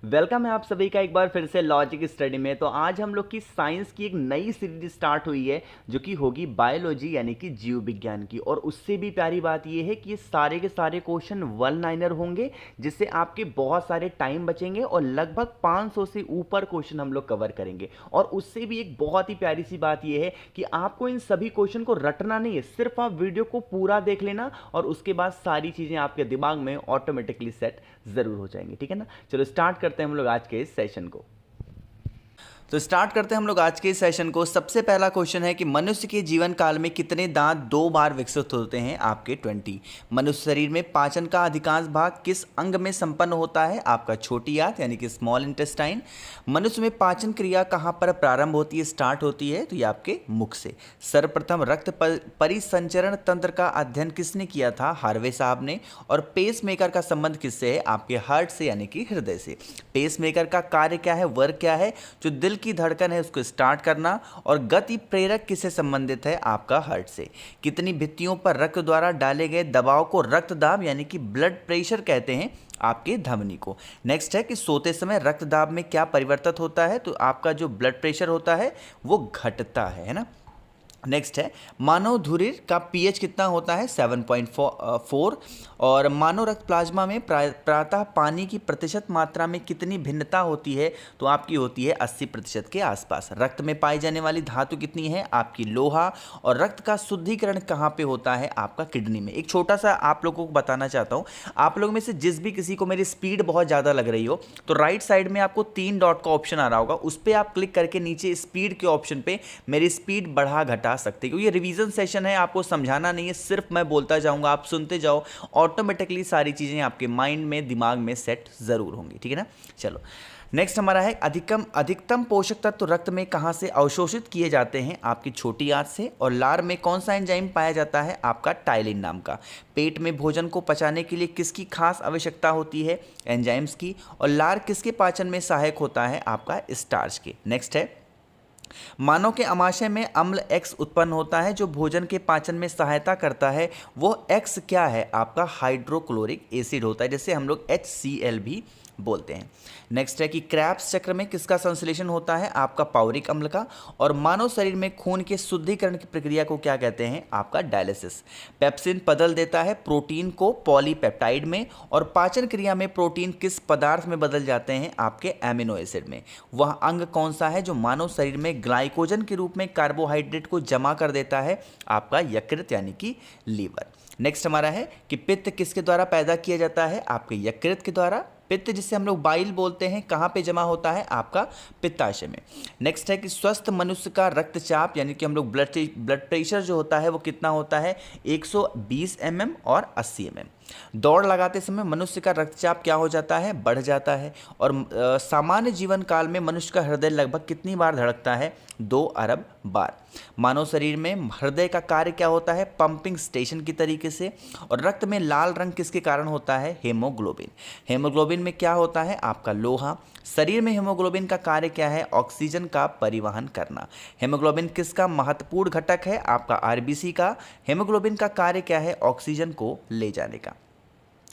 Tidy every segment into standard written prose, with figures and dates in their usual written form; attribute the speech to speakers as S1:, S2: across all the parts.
S1: Welcome है आप सभी का एक बार फिर से लॉजिक स्टडी में। तो आज हम लोग की साइंस की एक नई सीरीज स्टार्ट हुई है जो कि होगी बायोलॉजी यानी कि जीव विज्ञान की। और उससे भी प्यारी बात यह है कि ये सारे के सारे क्वेश्चन वन लाइनर होंगे, जिससे आपके बहुत सारे टाइम बचेंगे और लगभग 500 से ऊपर क्वेश्चन हम लोग कवर करेंगे। और उससे भी एक बहुत ही प्यारी सी बात यह है कि आपको इन सभी क्वेश्चन को रटना नहीं है, सिर्फ आप वीडियो को पूरा देख लेना और उसके बाद सारी चीज़ें आपके दिमाग में ऑटोमेटिकली सेट ज़रूर हो जाएंगी। ठीक है ना। चलो स्टार्ट करते हैं हम लोग आज के इस सेशन को। तो स्टार्ट करते हैं हम लोग आज के इस सेशन को। सबसे पहला क्वेश्चन है कि मनुष्य के जीवन काल में कितने दांत 2 बार विकसित होते हैं? आपके 20। मनुष्य शरीर में पाचन का अधिकांश भाग किस अंग में संपन्न होता है? आपका छोटी आंत यानी कि स्मॉल इंटेस्टाइन। मनुष्य में पाचन क्रिया कहाँ पर प्रारंभ होती है, स्टार्ट होती है? तो ये आपके मुख से। सर्वप्रथम रक्त परिसंचरण तंत्र का अध्ययन किसने किया था? हार्वे साहब ने। और पेस मेकर का संबंध किससे है? आपके हार्ट से यानी कि हृदय से। पेस मेकर का कार्य क्या है, वर्क क्या है? जो दिल की धड़कन है उसको स्टार्ट करना। और गति प्रेरक किससे संबंधित है? आपका हार्ट से। कितनी भित्तियों पर रक्त द्वारा डाले गए दबाव को रक्तदाब यानी कि ब्लड प्रेशर कहते हैं? आपके धमनी को। नेक्स्ट है कि सोते समय रक्तदाब में क्या परिवर्तित होता है? तो आपका जो ब्लड प्रेशर होता है वो घटता है ना। नेक्स्ट है मानव धुरीर का पीएच कितना होता है? 7.4। और मानव रक्त प्लाज्मा में प्रातः पानी की प्रतिशत मात्रा में कितनी भिन्नता होती है? तो आपकी होती है 80% के आसपास। रक्त में पाई जाने वाली धातु कितनी है? आपकी लोहा। और रक्त का शुद्धिकरण कहाँ पे होता है? आपका किडनी में। एक छोटा सा आप लोगों को बताना चाहता हूँ, आप लोगों में से जिस भी किसी को मेरी स्पीड बहुत ज़्यादा लग रही हो तो राइट साइड में आपको 3 डॉट का ऑप्शन आ रहा होगा, उस पर आप क्लिक करके नीचे स्पीड के ऑप्शन पे मेरी स्पीड बढ़ा घटा सकते, क्योंकि ये रिवीजन सेशन है, आपको समझाना नहीं है, सिर्फ मैं बोलता जाऊंगा, आप सुनते जाओ, ऑटोमेटिकली सारी चीजें आपके माइंड में दिमाग में सेट जरूर होंगी। ठीक है ना। चलो नेक्स्ट हमारा है अधिकतम पोषक तत्व रक्त में कहां से अवशोषित किए जाते हैं? आपकी छोटी आंत से। और लार में कौन सा एंजाइम पाया जाता है? आपका टाइलिन नाम का। पेट में भोजन को पचाने के लिए किसकी खास आवश्यकता होती है? एंजाइम्स की। और लार किसके पाचन में सहायक होता है? आपका स्टार्च के। नेक्स्ट है मानव के आमाशय में अम्ल एक्स उत्पन्न होता है जो भोजन के पाचन में सहायता करता है। वो एक्स क्या है? आपका हाइड्रोक्लोरिक एसिड होता है, जिसे हम लोग HCl भी बोलते हैं। नेक्स्ट है कि क्रेब्स चक्र में किसका संश्लेषण होता है? आपका पाउरिक अम्ल का। और मानव शरीर में खून के शुद्धिकरण की प्रक्रिया को क्या कहते हैं? आपका डायलिसिस। पेप्सिन बदल देता है प्रोटीन को पॉलीपेप्टाइड में। और पाचन क्रिया में प्रोटीन किस पदार्थ में बदल जाते हैं? आपके एमिनो एसिड में। वह अंग कौन सा है जो मानव शरीर में ग्लाइकोजन के रूप में कार्बोहाइड्रेट को जमा कर देता है? आपका यकृत यानी कि लीवर। नेक्स्ट हमारा है कि पित्त किसके द्वारा पैदा किया जाता है? आपके यकृत के द्वारा। पित्त जिसे हम लोग बाइल बोलते हैं कहाँ पे जमा होता है? आपका पित्ताशय में। नेक्स्ट है कि स्वस्थ मनुष्य का रक्तचाप यानी कि हम लोग ब्लड प्रेशर जो होता है वो कितना होता है? 120 mm और 80 mm। दौड़ लगाते समय मनुष्य का रक्तचाप क्या हो जाता है? बढ़ जाता है। और सामान्य जीवन काल में मनुष्य का हृदय लगभग कितनी बार धड़कता है? 2 अरब बार। मानव शरीर में हृदय का कार्य क्या होता है? पंपिंग स्टेशन की तरीके से। और रक्त में लाल रंग किसके कारण होता है? हेमोग्लोबिन। हेमोग्लोबिन में क्या होता है? आपका लोहा। शरीर में हेमोग्लोबिन का कार्य क्या है? ऑक्सीजन का परिवहन करना। हेमोग्लोबिन किसका महत्वपूर्ण घटक है? आपका आरबीसी का। हेमोग्लोबिन का कार्य क्या है? ऑक्सीजन को ले जाने का।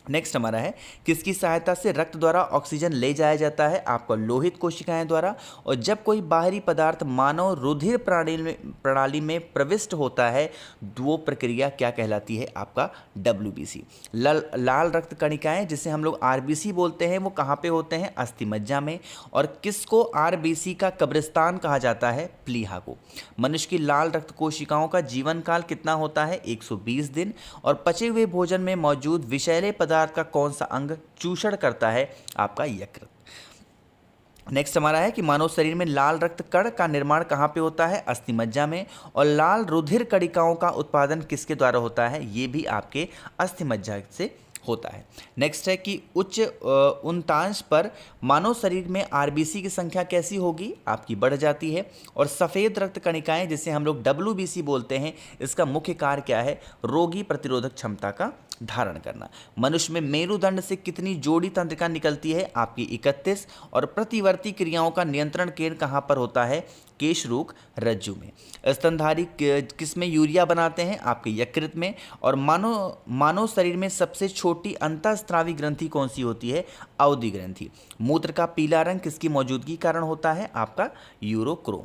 S1: नेक्स्ट हमारा है किसकी सहायता से रक्त द्वारा ऑक्सीजन ले जाया जाता है? आपका लोहित कोशिकाएं द्वारा। और जब कोई बाहरी पदार्थ मानव रुधिर प्रणाली में प्रविष्ट होता है वो प्रक्रिया क्या कहलाती है? आपका WBC। लाल रक्त कणिकाएं जिसे हम लोग RBC बोलते हैं वो कहाँ पे होते हैं? अस्थिमज्जा में। और किसको RBC का कब्रिस्तान कहा जाता है? प्लीहा को। मनुष्य की लाल रक्त कोशिकाओं का जीवन काल कितना होता है? 120 दिन। और पचे हुए भोजन में मौजूद विषैले पदार्थ का कौन सा अंग चूषण करता है? आपका यकृत। नेक्स्ट हमारा है कि मानव शरीर में लाल रक्त कण का निर्माण कहाँ पे होता है? अस्थिमज्जा में। और लाल रुधिर कणिकाओं का उत्पादन किसके द्वारा होता है? ये भी आपके अस्थिमज्जा से होता है। नेक्स्ट है कि उच्च उन्तांश पर मानव शरीर में RBC की संख्या कैसी होगी? आपकी बढ़ जाती है। और सफ़ेद रक्त कणिकाएं जिसे हम लोग WBC बोलते हैं इसका मुख्य कार्य क्या है? रोगी प्रतिरोधक क्षमता का धारण करना। मनुष्य में मेरुदंड से कितनी जोड़ी तंत्रिका निकलती है? आपकी 31। और प्रतिवर्ती क्रियाओं का नियंत्रण केंद्र कहाँ पर होता है? केशरूक रज्जु में। स्तनधारी किस में यूरिया बनाते हैं? आपके यकृत में। और मानव शरीर में सबसे छोटी अंतःस्रावी ग्रंथि कौन सी होती है? अवधि ग्रंथि। मूत्र का पीला रंग किसकी मौजूदगी के कारण होता है? आपका यूरोक्रोम।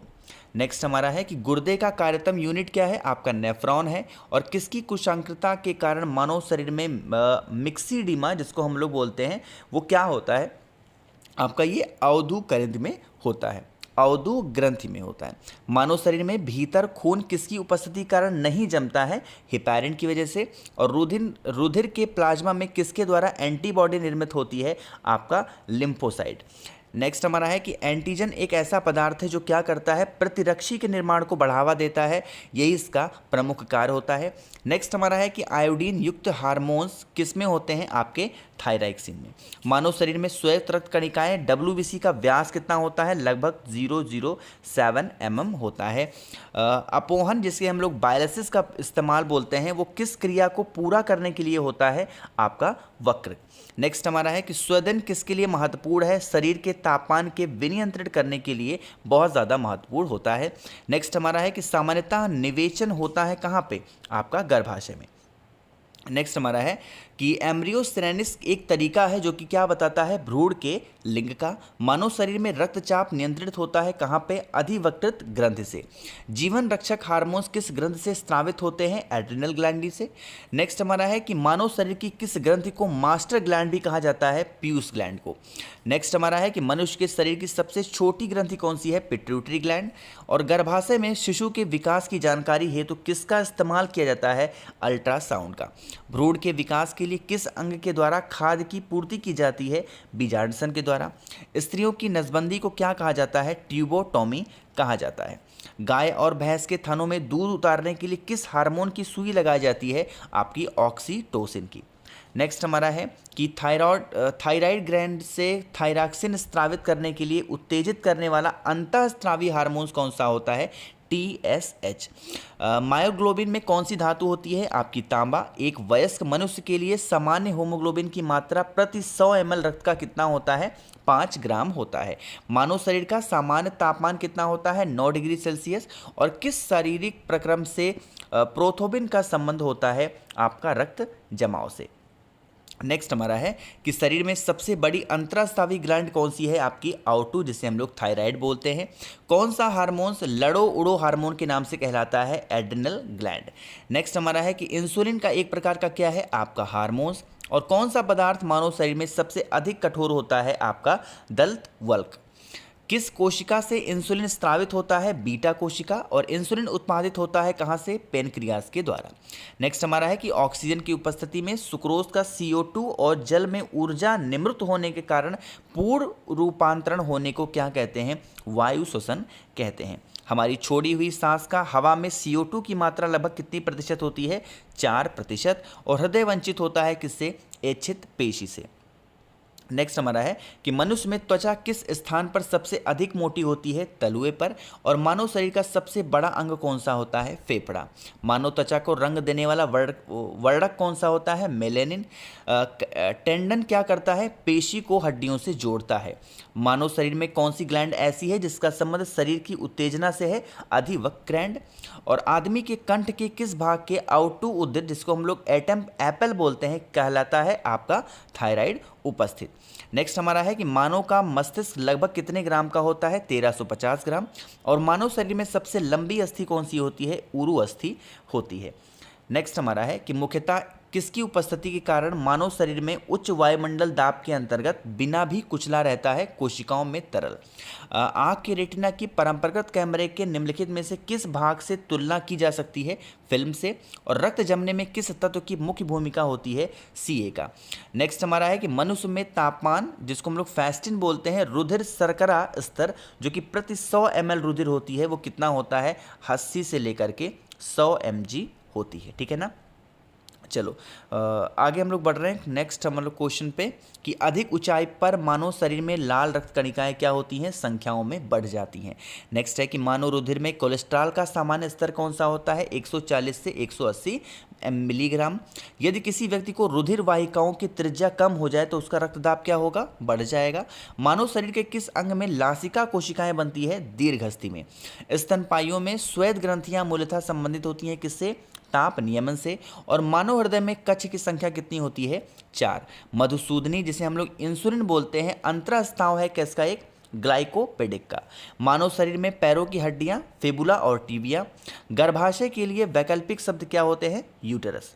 S1: नेक्स्ट हमारा है कि गुर्दे का कार्यतम यूनिट क्या है? आपका नेफ्रॉन है। और किसकी कुशांकता के कारण मानव शरीर में मिक्सीडीमा जिसको हम लोग बोलते हैं वो क्या होता है? आपका ये अवधु ग्रंथि में होता है, अवधु ग्रंथि में होता है। मानव शरीर में भीतर खून किसकी उपस्थिति के कारण नहीं जमता है? हेपारिन की वजह से। और रुधिर के प्लाज्मा में किसके द्वारा एंटीबॉडी निर्मित होती है? आपका लिम्फोसाइट। नेक्स्ट हमारा है कि एंटीजन एक ऐसा पदार्थ है जो क्या करता है? प्रतिरक्षी के निर्माण को बढ़ावा देता है, यही इसका प्रमुख कार्य होता है। नेक्स्ट हमारा है कि आयोडीन युक्त हार्मोन्स किस में होते हैं? आपके थायराक्सिन में। मानव शरीर में श्वेत रक्त कणिकाएं WBC का व्यास कितना होता है? लगभग 007 mm होता है। अपोहन जिसे हम लोग बायोलिसिस का इस्तेमाल बोलते हैं वो किस क्रिया को पूरा करने के लिए होता है? आपका वक्र। नेक्स्ट हमारा है कि स्वेदन किसके लिए महत्वपूर्ण है? शरीर के तापमान के विनियंत्रित करने के लिए बहुत ज़्यादा महत्वपूर्ण होता है। नेक्स्ट हमारा है कि सामान्यतः निवेचन होता है कहाँ पे? आपका गर्भाशय में। नेक्स्ट हमारा है कि एम्ब्रियोसेनेसिस एक तरीका है जो कि क्या बताता है? भ्रूण के लिंग का। मानव शरीर में रक्तचाप नियंत्रित होता है कहाँ पे? अधिवक्रित ग्रंथि से। जीवन रक्षक हार्मोन्स किस ग्रंथि से स्रावित होते हैं? एड्रिनल ग्लैंड से। नेक्स्ट हमारा है कि मानव शरीर की किस ग्रंथि को मास्टर ग्लैंड भी कहा जाता है? पीयूष ग्लैंड को। नेक्स्ट हमारा है कि मनुष्य के शरीर की सबसे छोटी ग्रंथि कौन सी है? Pituitary gland. और गर्भाशय में शिशु के विकास की जानकारी हेतु किसका इस्तेमाल किया जाता है? अल्ट्रासाउंड का। भ्रूण के विकास के लिए किस अंग के द्वारा खाद्य की पूर्ति की जाती है? बीजांडसन के द्वारा। स्त्रियों की नसबंदी को क्या कहा जाता है? ट्यूबोटॉमी कहा जाता है। गाय और भैंस के थनों में दूध उतारने के लिए किस हार्मोन की सुई लगाई जाती है? आपकी ऑक्सीटोसिन की। नेक्स्ट हमारा है कि थायराइड ग्लैंड से थायरॉक्सिन स्रावित करने के लिए उत्तेजित करने वाला अंतःस्रावी हार्मोन कौन सा होता है? TSH। मायोग्लोबिन में कौन सी धातु होती है? आपकी तांबा। एक वयस्क मनुष्य के लिए सामान्य होमोग्लोबिन की मात्रा प्रति 100 ml रक्त का कितना होता है? 5 ग्राम होता है। मानव शरीर का सामान्य तापमान कितना होता है? 9 डिग्री सेल्सियस। और किस शारीरिक प्रक्रम से प्रोथोबिन का संबंध होता है? आपका रक्त जमाव से। नेक्स्ट हमारा है कि शरीर में सबसे बड़ी अंतःस्रावी ग्लैंड कौन सी है? आपकी आउटू जिसे हम लोग थायराइड बोलते हैं। कौन सा हार्मोन्स लड़ो उड़ो हार्मोन के नाम से कहलाता है? Adrenal gland. नेक्स्ट हमारा है कि इंसुलिन का एक प्रकार का क्या है? आपका हार्मोन्स। और कौन सा पदार्थ मानव शरीर में सबसे अधिक कठोर होता है? आपका दंत वल्क। किस कोशिका से इंसुलिन स्रावित होता है? बीटा कोशिका। और इंसुलिन उत्पादित होता है कहाँ से? पेनक्रियास के द्वारा। नेक्स्ट हमारा है कि ऑक्सीजन की उपस्थिति में सुक्रोज का CO2 और जल में ऊर्जा निमृत होने के कारण पूर्ण रूपांतरण होने को क्या कहते हैं? वायु श्वसन कहते हैं। हमारी छोड़ी हुई सांस का हवा में CO2 की मात्रा लगभग कितनी प्रतिशत होती है? 4%। और हृदय वंचित होता है किससे? इच्छित पेशी से। नेक्स्ट हमारा है कि मनुष्य में त्वचा किस स्थान पर सबसे अधिक मोटी होती है? तलुए पर। और मानव शरीर का सबसे बड़ा अंग कौन सा होता है? फेफड़ा। मानव त्वचा को रंग देने वाला वर्णक कौन सा होता है? मेलेनिन। टेंडन क्या करता है? पेशी को हड्डियों से जोड़ता है। मानव शरीर में कौन सी ग्लैंड ऐसी है जिसका संबंध शरीर की उत्तेजना से है? अधिवक्र ग्लैंड। और आदमी के कंठ के किस भाग के आउटू उदर जिसको हम लोग एटम एप्पल बोलते हैं कहलाता है? आपका थायराइड उपस्थित। नेक्स्ट हमारा है कि मानव का मस्तिष्क लगभग कितने ग्राम का होता है? 1350 ग्राम। और मानव शरीर में सबसे लंबी अस्थि कौन सी होती है? उरु अस्थि होती है। नेक्स्ट हमारा है कि मुख्यतः किसकी उपस्थिति के कारण मानव शरीर में उच्च वायुमंडल दाब के अंतर्गत बिना भी कुचला रहता है? कोशिकाओं में तरल। आँख के रेटिना की परंपरागत कैमरे के निम्नलिखित में से किस भाग से तुलना की जा सकती है? फिल्म से। और रक्त जमने में किस तत्व की मुख्य भूमिका होती है? Ca का। नेक्स्ट हमारा है कि मनुष्य में तापमान जिसको हम लोग फैस्टिन बोलते हैं, रुधिर शर्करा स्तर जो कि प्रति 100 ml रुधिर होती है वो कितना होता है? 80 से लेकर के 100 mg होती है। ठीक है ना। चलो आगे हम लोग बढ़ रहे हैं नेक्स्ट हम लोग क्वेश्चन पे कि अधिक ऊंचाई पर मानव शरीर में लाल रक्त कणिकाएं क्या होती हैं, संख्याओं में बढ़ जाती हैं। नेक्स्ट है कि मानव रुधिर में कोलेस्ट्रॉल का सामान्य स्तर कौन सा होता है, 140 से 180 मिलीग्राम। यदि किसी व्यक्ति को रुधिर वाहिकाओं की त्रिज्या कम हो जाए तो उसका रक्तदाब क्या होगा, बढ़ जाएगा। मानव शरीर के किस अंग में लासिका कोशिकाएं बनती है, दीर्घहस्ती में। स्तनपाइयों में श्वेत ग्रंथियां मूलतः संबंधित होती हैं किससे, ताप नियमन से। और मानव हृदय में कक्ष की संख्या कितनी होती है, 4। मधुसूदनी जिसे हम लोग इंसुलिन बोलते हैं अंतःस्राव है किसका, एक ग्लाइकोपेडिक का। मानव शरीर में पैरों की हड्डियां फेबुला और टीबिया। गर्भाशय के लिए वैकल्पिक शब्द क्या होते हैं, यूटेरस।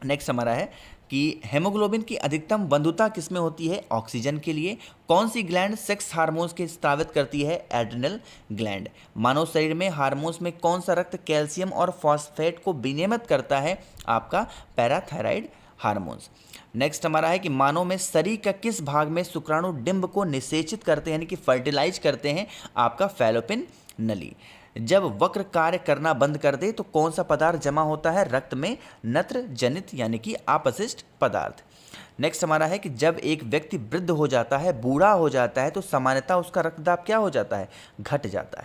S1: नेक्स्ट हमारा है कि हेमोग्लोबिन की अधिकतम बंधुता किसमें होती है, ऑक्सीजन के लिए। कौन सी ग्लैंड सेक्स हार्मोन्स के स्रावित करती है, एड्रिनल ग्लैंड। मानव शरीर में हार्मोन्स में कौन सा रक्त कैल्शियम और फॉस्फेट को विनियमित करता है, आपका पैराथायराइड हार्मोन्स। नेक्स्ट हमारा है कि मानव में शरीर का किस भाग में शुक्राणु डिंब को निषेचित करते हैं यानी कि फर्टिलाइज करते हैं, आपका फैलोपिन नली। जब वक्र कार्य करना बंद कर दे तो कौन सा पदार्थ जमा होता है, रक्त में नत्र जनित यानी कि अपशिष्ट पदार्थ। नेक्स्ट हमारा है कि जब एक व्यक्ति वृद्ध हो जाता है, बूढ़ा हो जाता है तो सामान्यतः उसका रक्तदाब क्या हो जाता है, घट जाता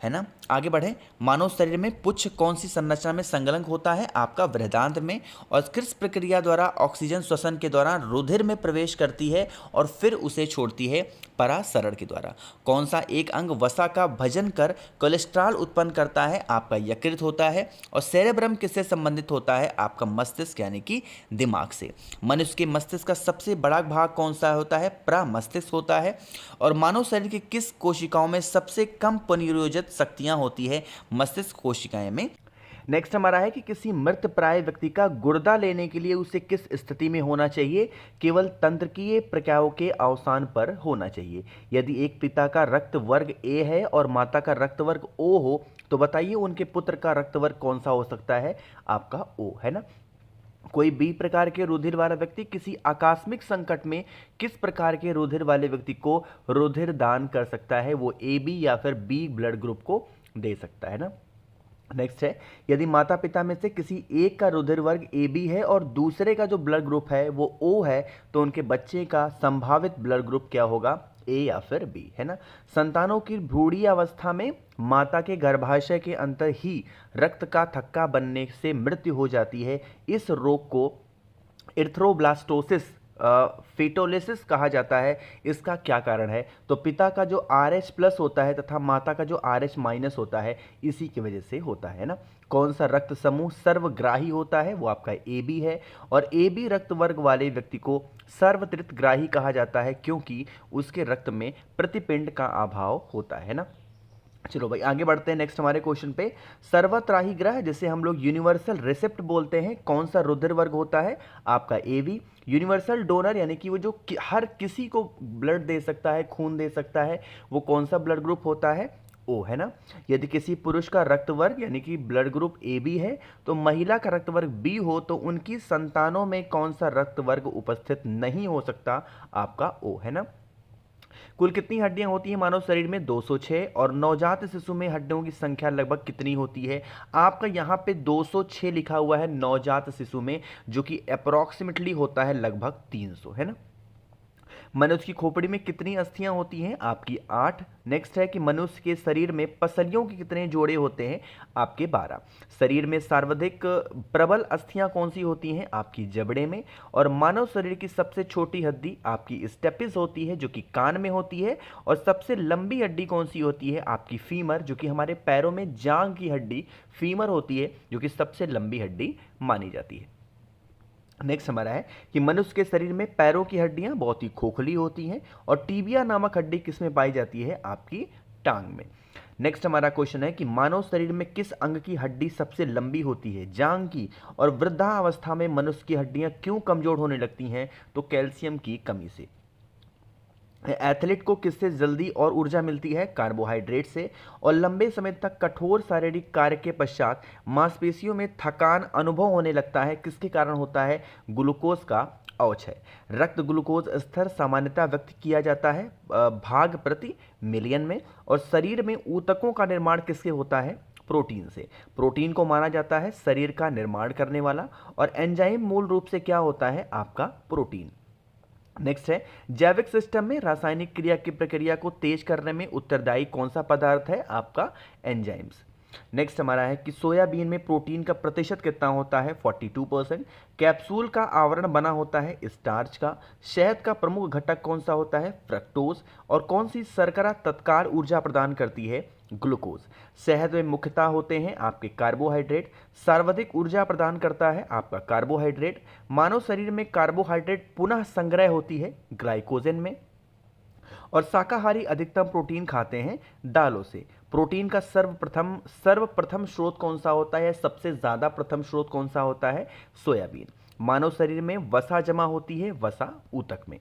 S1: है ना। आगे बढ़े, मानव शरीर में पुच्छ कौन सी संरचना में संलग्न होता है, आपका बृहदांत्र में। और किस प्रक्रिया द्वारा ऑक्सीजन श्वसन के दौरान रुधिर में प्रवेश करती है और फिर उसे छोड़ती है, परासरण के द्वारा। कौन सा एक अंग वसा का भजन कर कोलेस्ट्रॉल उत्पन्न करता है, आपका यकृत होता है। और सेरेब्रम किससे संबंधित होता है, आपका मस्तिष्क यानी कि दिमाग से। मनुष्य के मस्तिष्क का सबसे बड़ा भाग कौन सा होता है, प्रमस्तिष्क होता है। और मानव शरीर की किस कोशिकाओं में सबसे कम पुनर्योजित शक्तियां होती है, मस्तिष्क कोशिकाएं में। नेक्स्ट हमारा है कि किसी मृत प्राय व्यक्ति का गुर्दा लेने के लिए उसे किस स्थिति में होना चाहिए, केवल तंत्रिकीय प्रक्रियाओं के अवसान पर होना चाहिए। यदि एक पिता का रक्त वर्ग ए है और माता का रक्त वर्ग ओ हो तो बताइए उनके पुत्र का रक्त वर्ग कौन सा हो सकता है, आपका ओ, है ना। कोई बी प्रकार के रुधिर वाला व्यक्ति किसी आकस्मिक संकट में किस प्रकार के रुधिर वाले व्यक्ति को रुधिर दान कर सकता है, वो ए बी या फिर बी ब्लड ग्रुप को दे सकता है ना। नेक्स्ट है, यदि माता पिता में से किसी एक का रुधिर वर्ग ए बी है और दूसरे का जो ब्लड ग्रुप है वो ओ है तो उनके बच्चे का संभावित ब्लड ग्रुप क्या होगा, ए या फिर बी, है ना। संतानों की भ्रूणीय अवस्था में माता के गर्भाशय के अंदर ही रक्त का थक्का बनने से मृत्यु हो जाती है। इस रोग को इर्थ्रोब्लास्टोसिस फेटोलिसिस कहा जाता है। इसका क्या कारण है, तो पिता का जो RH+ होता है तथा माता का जो RH- होता है इसी की वजह से होता है ना। कौन सा रक्त समूह सर्वग्राही होता है, वो आपका AB है। और AB रक्त वर्ग वाले व्यक्ति को सर्वत्रितग्राही कहा जाता है क्योंकि उसके रक्त में प्रतिपिंड का अभाव होता है ना। चलो भाई आगे बढ़ते हैं नेक्स्ट हमारे क्वेश्चन पे। सर्वत्राही ग्रह जिसे हम लोग यूनिवर्सल रिसिप्ट बोलते हैं, कौन सा रुधिर वर्ग होता है, आपका AB। यूनिवर्सल डोनर यानी कि वो जो हर किसी को ब्लड दे सकता है, खून दे सकता है, वो कौन सा ब्लड ग्रुप होता है, O, है ना। यदि किसी पुरुष का रक्त वर्ग यानी कि ब्लड ग्रुप AB है तो महिला का रक्त वर्ग B हो तो उनकी संतानों में कौन सा रक्त वर्ग उपस्थित नहीं हो सकता, आपका O, है ना। कुल कितनी हड्डियां होती हैं मानव शरीर में, 206। और नवजात शिशु में हड्डियों की संख्या लगभग कितनी होती है, आपका यहाँ पे 206 लिखा हुआ है नवजात शिशु में, जो कि अप्रोक्सीमेटली होता है लगभग 300, है ना। मनुष्य की खोपड़ी में कितनी अस्थियां होती हैं, आपकी 8। नेक्स्ट है कि मनुष्य के शरीर में पसलियों के कितने जोड़े होते हैं, आपके 12। शरीर में सर्वाधिक प्रबल अस्थियां कौन सी होती हैं, आपकी जबड़े में। और मानव शरीर की सबसे छोटी हड्डी आपकी स्टेपिस होती है जो कि कान में होती है। और सबसे लंबी हड्डी कौन सी होती है, आपकी फीमर, जो कि हमारे पैरों में जांग की हड्डी फीमर होती है जो कि सबसे लंबी हड्डी मानी जाती है। नेक्स्ट हमारा है कि मनुष्य के शरीर में पैरों की हड्डियां बहुत ही खोखली होती हैं और टीबिया नामक हड्डी किसमें पाई जाती है, आपकी टांग में। नेक्स्ट हमारा क्वेश्चन है कि मानव शरीर में किस अंग की हड्डी सबसे लंबी होती है, जांग की। और वृद्धावस्था में मनुष्य की हड्डियां क्यों कमजोर होने लगती हैं, तो कैल्शियम की कमी से। एथलीट को किससे जल्दी और ऊर्जा मिलती है, कार्बोहाइड्रेट से। और लंबे समय तक कठोर शारीरिक कार्य के पश्चात मांसपेशियों में थकान अनुभव होने लगता है, किसके कारण होता है, ग्लूकोज का अवक्षय। रक्त ग्लूकोज स्तर सामान्यतः व्यक्त किया जाता है भाग प्रति मिलियन में। और शरीर में ऊतकों का निर्माण किससे होता है, प्रोटीन से। प्रोटीन को माना जाता है शरीर का निर्माण करने वाला, और एंजाइम मूल रूप से क्या होता है आपका प्रोटीन। नेक्स्ट है, जैविक सिस्टम में रासायनिक क्रिया की प्रक्रिया को तेज करने में उत्तरदायी कौन सा पदार्थ है आपका एंजाइम्स। नेक्स्ट हमारा है कि सोयाबीन में प्रोटीन का प्रतिशत कितना होता है 42%। कैप्सूल का आवरण बना होता है स्टार्च का। शहद का प्रमुख घटक कौन सा होता है फ्रक्टोज। और कौन सी शर्करा तत्काल ऊर्जा प्रदान करती है ग्लूकोज। शहद में मुख्यतः होते हैं आपके कार्बोहाइड्रेट। सर्वाधिक ऊर्जा प्रदान करता है आपका कार्बोहाइड्रेट। मानव शरीर में कार्बोहाइड्रेट पुनः संग्रह होती है ग्लाइकोजन में। और शाकाहारी अधिकतम प्रोटीन खाते हैं दालों से। प्रोटीन का सर्वप्रथम स्रोत कौन सा होता है, सबसे ज्यादा प्रथम स्रोत कौन सा होता है सोयाबीन। मानव शरीर में वसा जमा होती है वसा ऊतक में।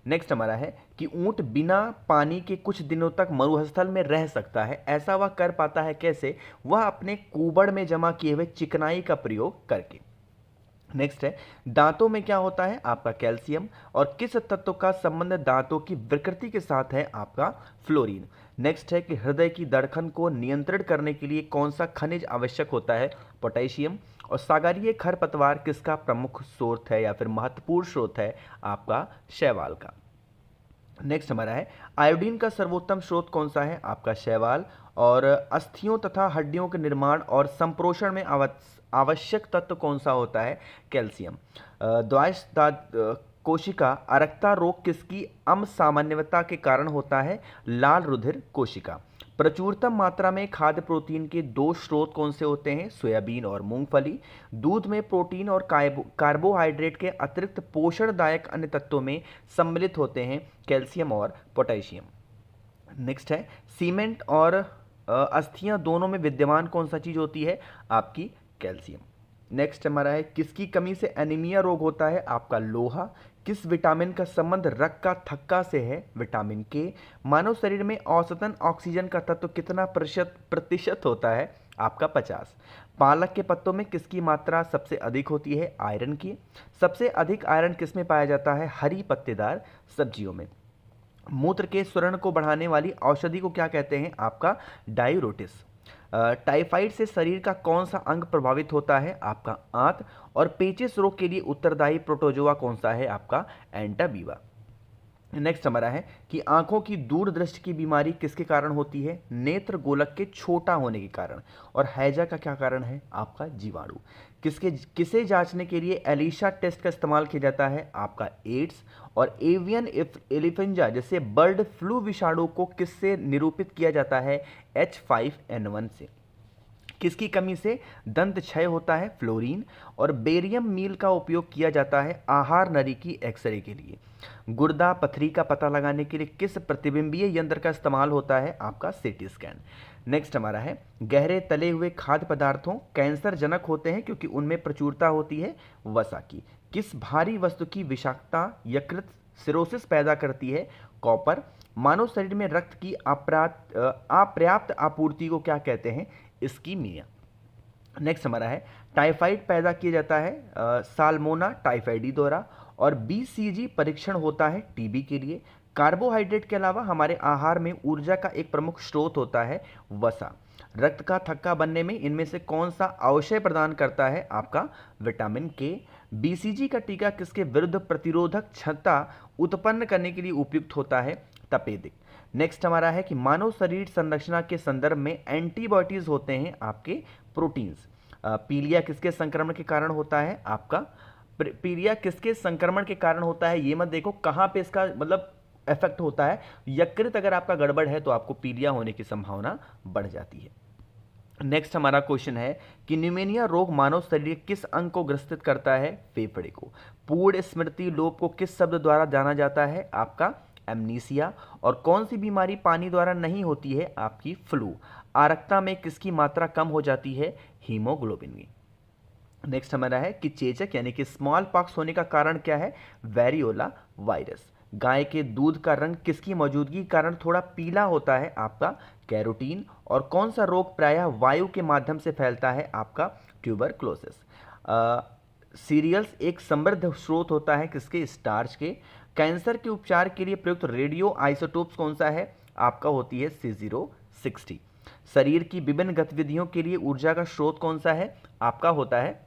S1: नेक्स्ट हमारा है कि ऊंट बिना पानी के कुछ दिनों तक मरुस्थल में रह सकता है। ऐसा वह कर पाता है कैसे, वह अपने कुबड़ में जमा किए हुए चिकनाई का प्रयोग करके। नेक्स्ट है, दांतों में क्या होता है आपका कैल्शियम। और किस तत्व का संबंध दांतों की विकृति के साथ है आपका फ्लोरीन। नेक्स्ट है कि हृदय की धड़कन को नियंत्रण करने के लिए कौन सा खनिज आवश्यक होता है पोटेशियम। और सागरीय खरपतवार किसका प्रमुख स्रोत है या फिर महत्वपूर्ण स्रोत है आपका शैवाल का। नेक्स्ट हमारा है, आयोडीन का सर्वोत्तम स्रोत कौन सा है आपका शैवाल। और अस्थियों तथा हड्डियों के निर्माण और संप्रोषण में आवश्यक तत्व कौन सा होता है कैल्शियम। कोशिका अरक्ता रोग किसकी असामान्यता के कारण होता है लाल रुधिर कोशिका। प्रचुरतम मात्रा में खाद्य प्रोटीन के दो स्रोत कौन से होते हैं सोयाबीन और मूंगफली। दूध में प्रोटीन और कार्बोहाइड्रेट के अतिरिक्त पोषणदायक अन्य तत्वों में सम्मिलित होते हैं कैल्शियम और पोटेशियम। नेक्स्ट है, सीमेंट और अस्थियां दोनों में विद्यमान कौन सा चीज होती है आपकी कैल्शियम। नेक्स्ट हमारा है, किसकी कमी से एनीमिया रोग होता है आपका लोहा। किस विटामिन का संबंध रक्त का थक्का से है विटामिन के। मानव शरीर में औसतन ऑक्सीजन का तत्व कितना प्रतिशत होता है आपका 50। पालक के पत्तों में किसकी मात्रा सबसे अधिक होती है आयरन की। सबसे अधिक आयरन किस में पाया जाता है हरी पत्तेदार सब्जियों में। मूत्र के स्वरण को बढ़ाने वाली औषधि को क्या कहते हैं आपका डायूरोटिस। टाइफाइड से शरीर का कौन सा अंग प्रभावित होता है आपका आंत। और पेचिस रोग के लिए उत्तरदायी प्रोटोजोआ कौन सा है आपका एंटाबीवा। नेक्स्ट हमारा है कि आंखों की दूरदृष्टि की बीमारी किसके कारण होती है नेत्र गोलक के छोटा होने के कारण। और हैजा का क्या कारण है आपका जीवाणु। किसे जांचने के लिए एलिशा टेस्ट का इस्तेमाल किया जाता है आपका एड्स। और एवियन एलिफेंजा जैसे बर्ड फ्लू विषाणु को किससे निरूपित किया जाता है H5N1 से। किसकी कमी से दंत क्षय होता है फ्लोरीन। और बेरियम मील का उपयोग किया जाता है आहार नली की एक्सरे के लिए। गुर्दा पथरी का पता लगाने के लिए किस प्रतिबिंबीय यंत्र का इस्तेमाल होता है आपका सीटी स्कैन। नेक्स्ट हमारा है, गहरे तले हुए खाद्य पदार्थों कैंसर जनक होते हैं क्योंकि उनमें प्रचुरता होती है वसा की। किस भारी वस्तु की विषाक्तता यकृत सिरोसिस पैदा करती है कॉपर। मानव शरीर में रक्त की अपर्याप्त आपूर्ति को क्या कहते हैं इस्कीमिया। नेक्स्ट हमारा है, टाइफाइड पैदा किया जाता है साल्मोना टाइफाइडी द्वारा। और बीसीजी परीक्षण होता है टीबी के लिए। कार्बोहाइड्रेट के अलावा हमारे आहार में ऊर्जा का एक प्रमुख स्रोत होता है वसा। रक्त का थक्का बनने में इनमें से कौन सा अवशय प्रदान करता है आपका विटामिन के। बीसीजी का टीका किसके विरुद्ध प्रतिरोधक क्षमता उत्पन्न करने के लिए उपयुक्त होता है तपेदिक। नेक्स्ट हमारा है कि मानव शरीर संरचना के संदर्भ में एंटीबॉडीज होते हैं आपके प्रोटीन्स। पीलिया किसके संक्रमण के कारण होता है आपका पीलिया किसके संक्रमण के कारण होता है ये मत देखो कहाँ पे इसका मतलब इफेक्ट होता है। यकृत अगर आपका गड़बड़ है तो आपको पीलिया होने की संभावना बढ़ जाती है। नेक्स्ट हमारा क्वेश्चन है कि न्यूमेनिया रोग मानव शरीर के किस अंग को ग्रसित करता है फेफड़े को। पूर्ण स्मृति लोप को किस शब्द द्वारा जाना जाता है आपका एमनीसिया। और कौन सी बीमारी पानी द्वारा नहीं होती है आपकी फ्लू। आरक्ता में किसकी मात्रा कम हो जाती है हीमोग्लोबिन की। नेक्स्ट हमारा है कि चेचक यानी कि स्मॉल पॉक्स होने का कारण क्या है वेरियोला वायरस। गाय के दूध का रंग किसकी मौजूदगी के कारण थोड़ा पीला होता है आपका कैरोटीन। और कौन सा रोग प्रायः वायु के माध्यम से फैलता है आपका ट्यूबरक्लोसिस। सीरियल्स एक समृद्ध स्रोत होता है किसके स्टार्च के। कैंसर के उपचार के लिए प्रयुक्त रेडियो आइसोटोप्स कौन सा है आपका होती है C060। शरीर की विभिन्न गतिविधियों के लिए ऊर्जा का स्रोत कौन सा है? आपका होता है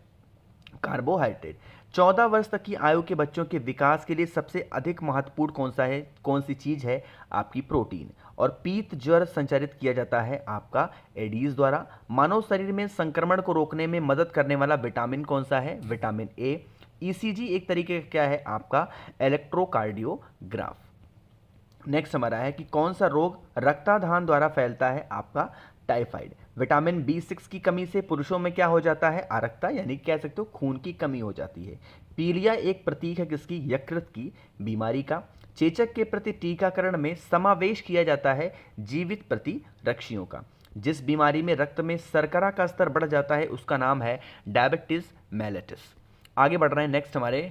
S1: कार्बोहाइड्रेट। 14 वर्ष तक की आयु के बच्चों के विकास के लिए सबसे अधिक महत्वपूर्ण कौन सा है, कौन सी चीज है? आपकी प्रोटीन। और पीत ज्वर संचारित किया जाता है आपका एडीज द्वारा। मानव शरीर में संक्रमण को रोकने में मदद करने वाला विटामिन कौन सा है? Vitamin A. ईसीजी एक तरीके का क्या है? आपका इलेक्ट्रोकार्डियोग्राफ। नेक्स्ट हमारा है कि कौन सा रोग रक्ताधान द्वारा फैलता है? आपका टाइफाइड। विटामिन B6 की कमी से पुरुषों में क्या हो जाता है? आरक्ता, यानी कह सकते हो खून की कमी हो जाती है। पीलिया एक प्रतीक है किसकी? यकृत की बीमारी का। चेचक के प्रति टीकाकरण में समावेश किया जाता है जीवित प्रतिरक्षियों का। जिस बीमारी में रक्त में शर्करा का स्तर बढ़ जाता है उसका नाम है डायबिटीज मेलिटस। आगे बढ़ रहे हैं नेक्स्ट हमारे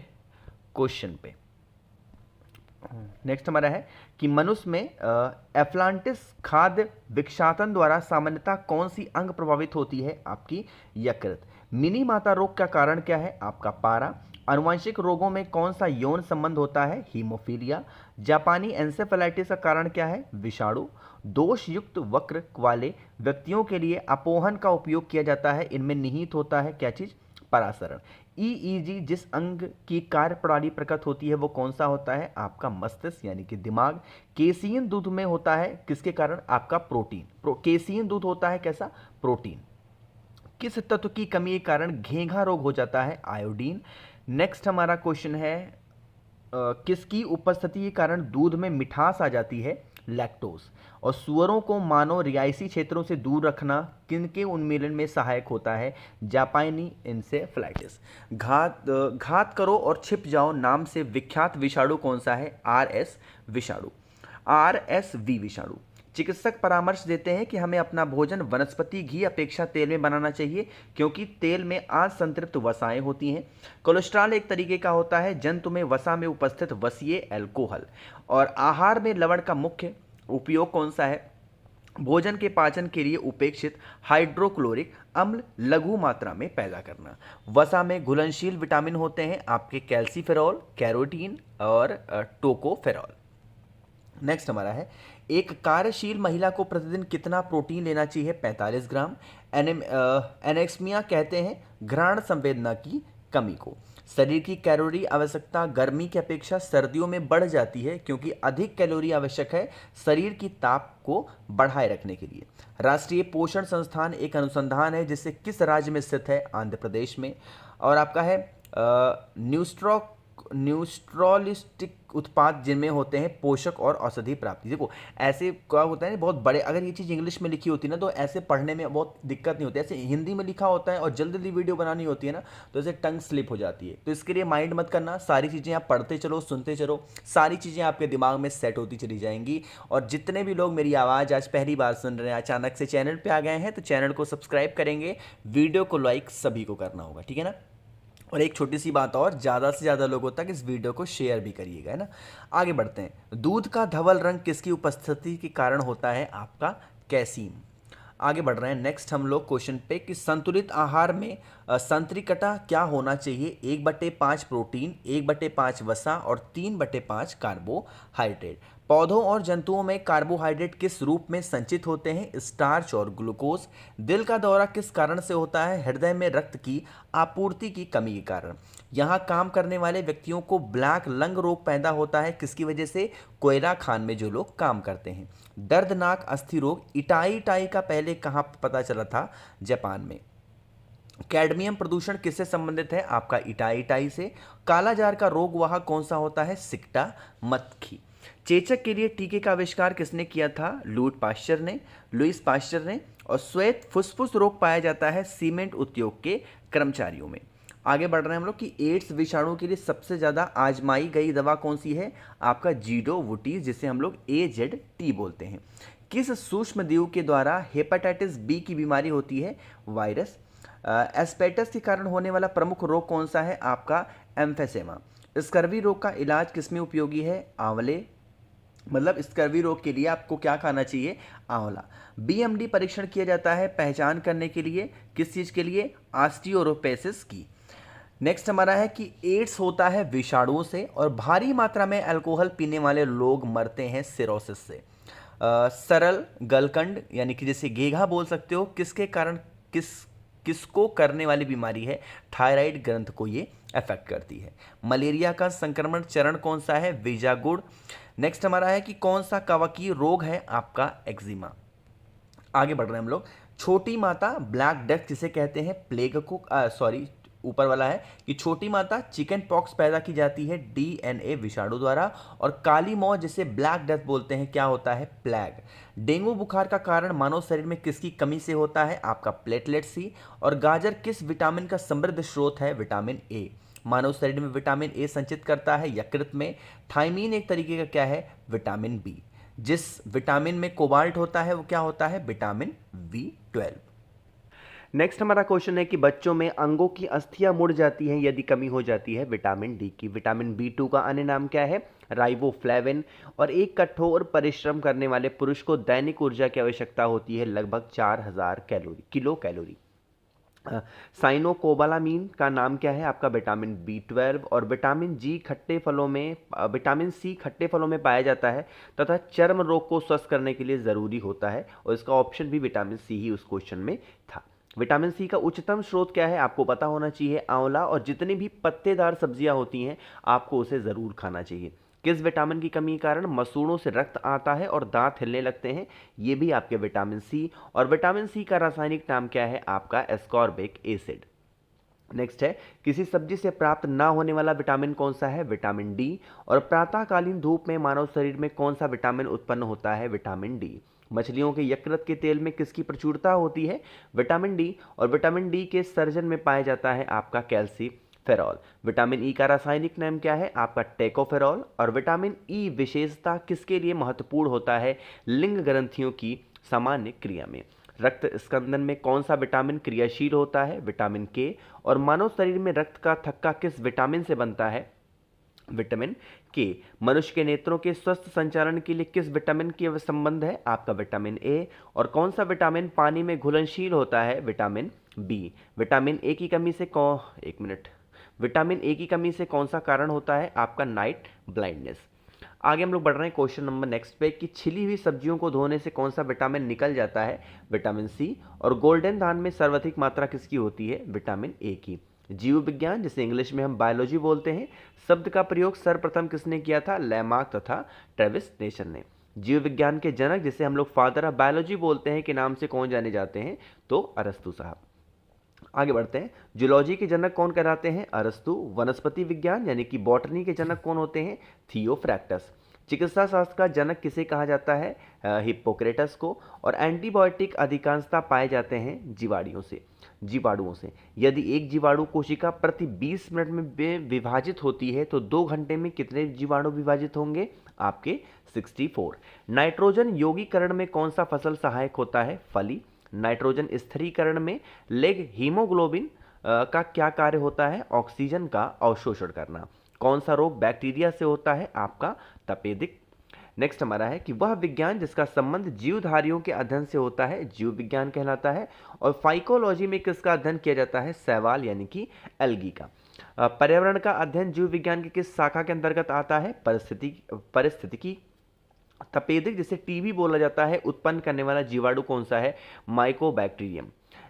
S1: क्वेश्चन पे। नेक्स्ट हमारा है कि मनुष्य में एफ्लांटिस खाद्य विक्षातन द्वारा सामान्यतः कौन सी अंग प्रभावित होती है? आपकी यकृत। मिनी माता रोग का कारण क्या है? आपका पारा। आनुवंशिक रोगों में कौन सा यौन संबंध होता है? हीमोफीलिया। जापानी एंसेफेलाइटिस का कारण क्या है? विषाणु। दोष युक्त वक्र वाले व्यक्तियों के लिए अपोहन का उपयोग किया जाता है, इनमें निहित होता है क्या चीज? परासरण। ईईजी जिस अंग की कार्यप्रणाली प्रकट होती है वो कौन सा होता है? आपका मस्तिष्क यानी कि दिमाग। केसीन दूध में होता है किसके कारण? आपका प्रोटीन। केसीन दूध होता है कैसा? प्रोटीन। किस तत्व की कमी के कारण घेंघा रोग हो जाता है? आयोडीन। नेक्स्ट हमारा क्वेश्चन है किसकी उपस्थिति के कारण दूध में मिठास आ जाती है? लैक्टोज। और सुअरों को मानव रिहायशी क्षेत्रों से दूर रखना किनके उन्मूलन में सहायक होता है? जापानी इंसेफ्लाइटिस। घात करो और छिप जाओ नाम से विख्यात विषाणु कौन सा है? आरएस विषाणु, आरएसवी विषाणु। चिकित्सक परामर्श देते हैं कि हमें अपना भोजन वनस्पति घी अपेक्षा तेल में बनाना चाहिए क्योंकि तेल में असंतृप्त वसाएं होती हैं। कोलेस्ट्रॉल एक तरीके का होता है जंतु में वसा में उपस्थित वसीय अल्कोहल। और आहार में लवण का मुख्य उपयोग कौन सा है? भोजन के पाचन के लिए उपेक्षित हाइड्रोक्लोरिक अम्ल लघु मात्रा में पैदा करना। वसा में घुलनशील विटामिन होते हैं आपके कैल्सीफेरॉल, कैरोटीन और टोकोफेरॉल। नेक्स्ट हमारा है एक कार्यशील महिला को प्रतिदिन कितना प्रोटीन लेना चाहिए? 45 ग्राम। एनेक्सिया कहते हैं घ्राण संवेदना की कमी को। शरीर की कैलोरी आवश्यकता गर्मी की अपेक्षा सर्दियों में बढ़ जाती है क्योंकि अधिक कैलोरी आवश्यक है शरीर की ताप को बढ़ाए रखने के लिए। राष्ट्रीय पोषण संस्थान एक अनुसंधान है जिससे किस राज्य में स्थित है? आंध्र प्रदेश में। और आपका है न्यूट्रॉलिस्टिक उत्पाद जिनमें होते हैं पोषक और औषधि प्राप्ति। देखो ऐसे क्या होता है बहुत बड़े, अगर ये चीज़ इंग्लिश में लिखी होती है ना तो ऐसे पढ़ने में बहुत दिक्कत नहीं होती। ऐसे हिंदी में लिखा होता है और जल्दी जल्दी वीडियो बनानी होती है ना तो ऐसे टंग स्लिप हो जाती है। तो इसके लिए माइंड मत करना, सारी चीज़ें आप पढ़ते चलो, सुनते चलो, सारी चीज़ें आपके दिमाग में सेट होती चली जाएंगी। और जितने भी लोग मेरी आवाज़ आज पहली बार सुन रहे हैं, अचानक से चैनल पर आ गए हैं तो चैनल को सब्सक्राइब करेंगे, वीडियो को लाइक सभी को करना होगा, ठीक है ना। और एक छोटी सी बात और, ज़्यादा से ज़्यादा लोगों तक इस वीडियो को शेयर भी करिएगा, है ना। आगे बढ़ते हैं। दूध का धवल रंग किसकी उपस्थिति के कारण होता है? आपका कैसीन। आगे बढ़ रहे हैं नेक्स्ट हम लोग क्वेश्चन पे कि संतुलित आहार में संतृकता क्या होना चाहिए? 1/5 प्रोटीन, 1/5 वसा और 3/5 कार्बोहाइड्रेट। पौधों और जंतुओं में कार्बोहाइड्रेट किस रूप में संचित होते हैं? स्टार्च और ग्लूकोज। दिल का दौरा किस कारण से होता है? हृदय में रक्त की आपूर्ति की कमी के कारण। यहाँ काम करने वाले व्यक्तियों को ब्लैक लंग रोग पैदा होता है किसकी वजह से? कोयला खान में जो लोग काम करते हैं। दर्दनाक अस्थि रोग इटाई का पहले कहाँ पता चला था? जापान में। कैडमियम प्रदूषण किससे संबंधित है? आपका इटाई से। कालाजार का रोग वह कौन सा होता है? सिक्टा मक्खी। चेचक के लिए टीके का आविष्कार किसने किया था? लुईस पाश्चर ने। और श्वेत फुसफुस रोग पाया जाता है सीमेंट उद्योग के कर्मचारियों में। आगे बढ़ रहे हैं हम लोग कि एड्स विषाणु के लिए सबसे ज्यादा आजमाई गई दवा कौन सी है? आपका जीडोवुटीज, जिसे हम लोग AZT बोलते हैं। किस सूक्ष्मजीव के द्वारा हेपेटाइटिस बी की बीमारी होती है? वायरस। एस्पेटस के कारण होने वाला प्रमुख रोग कौन सा है? आपका एम्फेसेमा। स्कर्वी रोग का इलाज किसमें उपयोगी है? आंवले। मतलब स्कर्वी रोग के लिए आपको क्या खाना चाहिए? आंवला। BMD परीक्षण किया जाता है पहचान करने के लिए, किस चीज के लिए? ऑस्टियोरोपेसिस की। नेक्स्ट हमारा है कि एड्स होता है विषाणुओं से और भारी मात्रा में अल्कोहल पीने वाले लोग मरते हैं सिरोसिस से। सरल गलकंड यानी कि जैसे गेघा बोल सकते हो, किसके कारण किसको करने वाली बीमारी है, थायराइड ग्रंथ को ये अफेक्ट करती है। मलेरिया का संक्रमण चरण कौन सा है, वीजागुड़। नेक्स्ट हमारा है कि कौन सा कवकीय रोग है, आपका एक्जिमा। आगे बढ़ रहे हैं हम लोग। छोटी माता ब्लैक डेथ किसे कहते हैं, प्लेग को, सॉरी ऊपर वाला है कि छोटी माता चिकन पॉक्स पैदा की जाती है डीएनए विषाणु द्वारा, और काली मौत जिसे ब्लैक डेथ बोलते हैं क्या होता है, प्लेग। डेंगू बुखार का कारण मानव शरीर में किसकी कमी से होता है, आपका प्लेटलेट सी। और गाजर किस विटामिन का समृद्ध स्रोत है, विटामिन ए। मानव शरीर में विटामिन ए संचित करता है यकृत में। थायमीन एक तरीके का क्या है, विटामिन बी। जिस विटामिन में कोबाल्ट होता है वो क्या होता है, विटामिन B12। नेक्स्ट हमारा क्वेश्चन है कि बच्चों में अंगों की अस्थियां मुड़ जाती हैं यदि कमी हो जाती है विटामिन डी की। विटामिन B2 का अन्य नाम क्या है, राइबोफ्लेविन। और एक कठोर परिश्रम करने वाले पुरुष को दैनिक ऊर्जा की आवश्यकता होती है लगभग 4000 किलो कैलोरी। साइनोकोबालामीन का नाम क्या है, आपका विटामिन B12। और विटामिन सी खट्टे फलों में पाया जाता है तथा चर्म रोग को स्वस्थ करने के लिए ज़रूरी होता है, और इसका ऑप्शन भी विटामिन सी ही उस क्वेश्चन में था। विटामिन सी का उच्चतम स्रोत क्या है, आपको पता होना चाहिए, आंवला। और जितनी भी पत्तेदार सब्जियां होती हैं आपको उसे ज़रूर खाना चाहिए। किस विटामिन की कमी के कारण मसूड़ों से रक्त आता है और दांत हिलने लगते हैं, ये भी आपके विटामिन सी। और विटामिन सी का रासायनिक नाम क्या है, आपका एस्कॉर्बिक एसिड। नेक्स्ट है किसी सब्जी से प्राप्त ना होने वाला विटामिन कौन सा है, विटामिन डी। और प्रातःकालीन धूप में मानव शरीर में कौन सा विटामिन उत्पन्न होता है, विटामिन डी। मछलियों के यकृत के तेल में किसकी प्रचुरता होती है, विटामिन डी। और विटामिन डी के सर्जन में पाया जाता है आपका कैल्सीफेरॉल। विटामिन ई का रासायनिक नाम क्या है, आपका टेकोफेरॉल। और विटामिन ई विशेषता किसके लिए महत्वपूर्ण होता है, लिंग ग्रंथियों की सामान्य क्रिया में। रक्त स्कंदन में कौन सा विटामिन क्रियाशील होता है, विटामिन के। और मानव शरीर में रक्त का थक्का किस विटामिन से बनता है, विटामिन के। मनुष्य के नेत्रों के स्वस्थ संचालन के लिए किस विटामिन की संबंध है, आपका विटामिन ए। और कौन सा विटामिन पानी में घुलनशील होता है, विटामिन बी। विटामिन ए की कमी से विटामिन ए की कमी से कौन सा कारण होता है, आपका नाइट ब्लाइंडनेस। आगे हम लोग बढ़ रहे हैं क्वेश्चन नंबर नेक्स्ट पे कि छिली हुई सब्जियों को धोने से कौन सा विटामिन निकल जाता है, विटामिन सी। और गोल्डन धान में सर्वाधिक मात्रा किसकी होती है, विटामिन ए की। जीव विज्ञान जिसे इंग्लिश में हम बायोलॉजी बोलते हैं, शब्द का प्रयोग सर्वप्रथम किसने किया था, लैमार्क तथा ट्रेविस नेशन ने। जीव विज्ञान के जनक जिसे हम लोग फादर ऑफ बायोलॉजी बोलते हैं के नाम से कौन जाने जाते हैं, तो अरस्तु साहब। आगे बढ़ते हैं, जूलॉजी के जनक कौन कहलाते हैं, अरस्तु। वनस्पति विज्ञान यानी कि बॉटनी के जनक कौन होते हैं, थियोफ्रैक्टस। चिकित्सा शास्त्र का जनक किसे कहा जाता है, हिप्पोक्रेटस को। और एंटीबायोटिक अधिकांशतः पाए जाते हैं जीवाणुओं से। यदि एक जीवाणु कोशिका प्रति 20 मिनट में विभाजित होती है तो 2 घंटे में कितने जीवाणु विभाजित होंगे, आपके 64। नाइट्रोजन यौगीकरण में कौन सा फसल सहायक होता है, फली। नाइट्रोजन स्थिरीकरण में लेग हीमोग्लोबिन का क्या कार्य होता है, ऑक्सीजन का अवशोषण करना। कौन सा रोग बैक्टीरिया से होता है, आपका तपेदिक। नेक्स्ट हमारा है कि वह विज्ञान जिसका संबंध जीवधारियों के अध्ययन से होता है जीव विज्ञान कहलाता है। और फाइकोलॉजी में किसका अध्ययन किया जाता है, शैवाल यानी कि एल्गी का। पर्यावरण का अध्ययन जीव विज्ञान की किस शाखा के अंतर्गत आता है, परिस्थितिकी। तपेदिक जिसे टीबी बोला जाता है उत्पन्न करने वाला जीवाणु कौन सा है, माइकोबैक्टीरियम।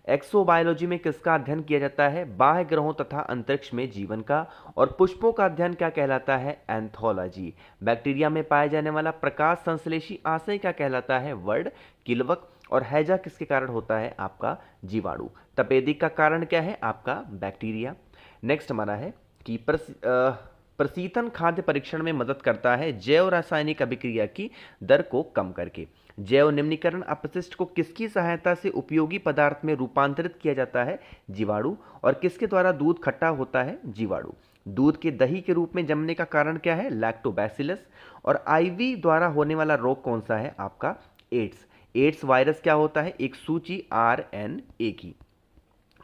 S1: एक्सोबायोलॉजी में किसका अध्ययन किया जाता है, बाह्य ग्रहों तथा अंतरिक्ष में जीवन का। और पुष्पों का अध्ययन क्या कहलाता है, एंथोलॉजी। बैक्टीरिया में पाया जाने वाला प्रकाश संश्लेषी आशय क्या कहलाता है, वर्ड किल्वक। और हैजा किसके कारण होता है, आपका जीवाणु। तपेदिक का कारण क्या है, आपका बैक्टीरिया। नेक्स्ट हमारा है कि प्रशीतन खाद्य परीक्षण में मदद करता है जैव रासायनिक अभिक्रिया की दर को कम करके। जैव निम्नीकरण अपशिष्ट को किसकी सहायता से उपयोगी पदार्थ में रूपांतरित किया जाता है, जीवाणु। और किसके द्वारा दूध खट्टा होता है, जीवाणु। दूध के दही के रूप में जमने का कारण क्या है, लैक्टोबैसिलस। और आईवी द्वारा होने वाला रोग कौन सा है, आपका एड्स वायरस क्या होता है, एक सूची RNA की।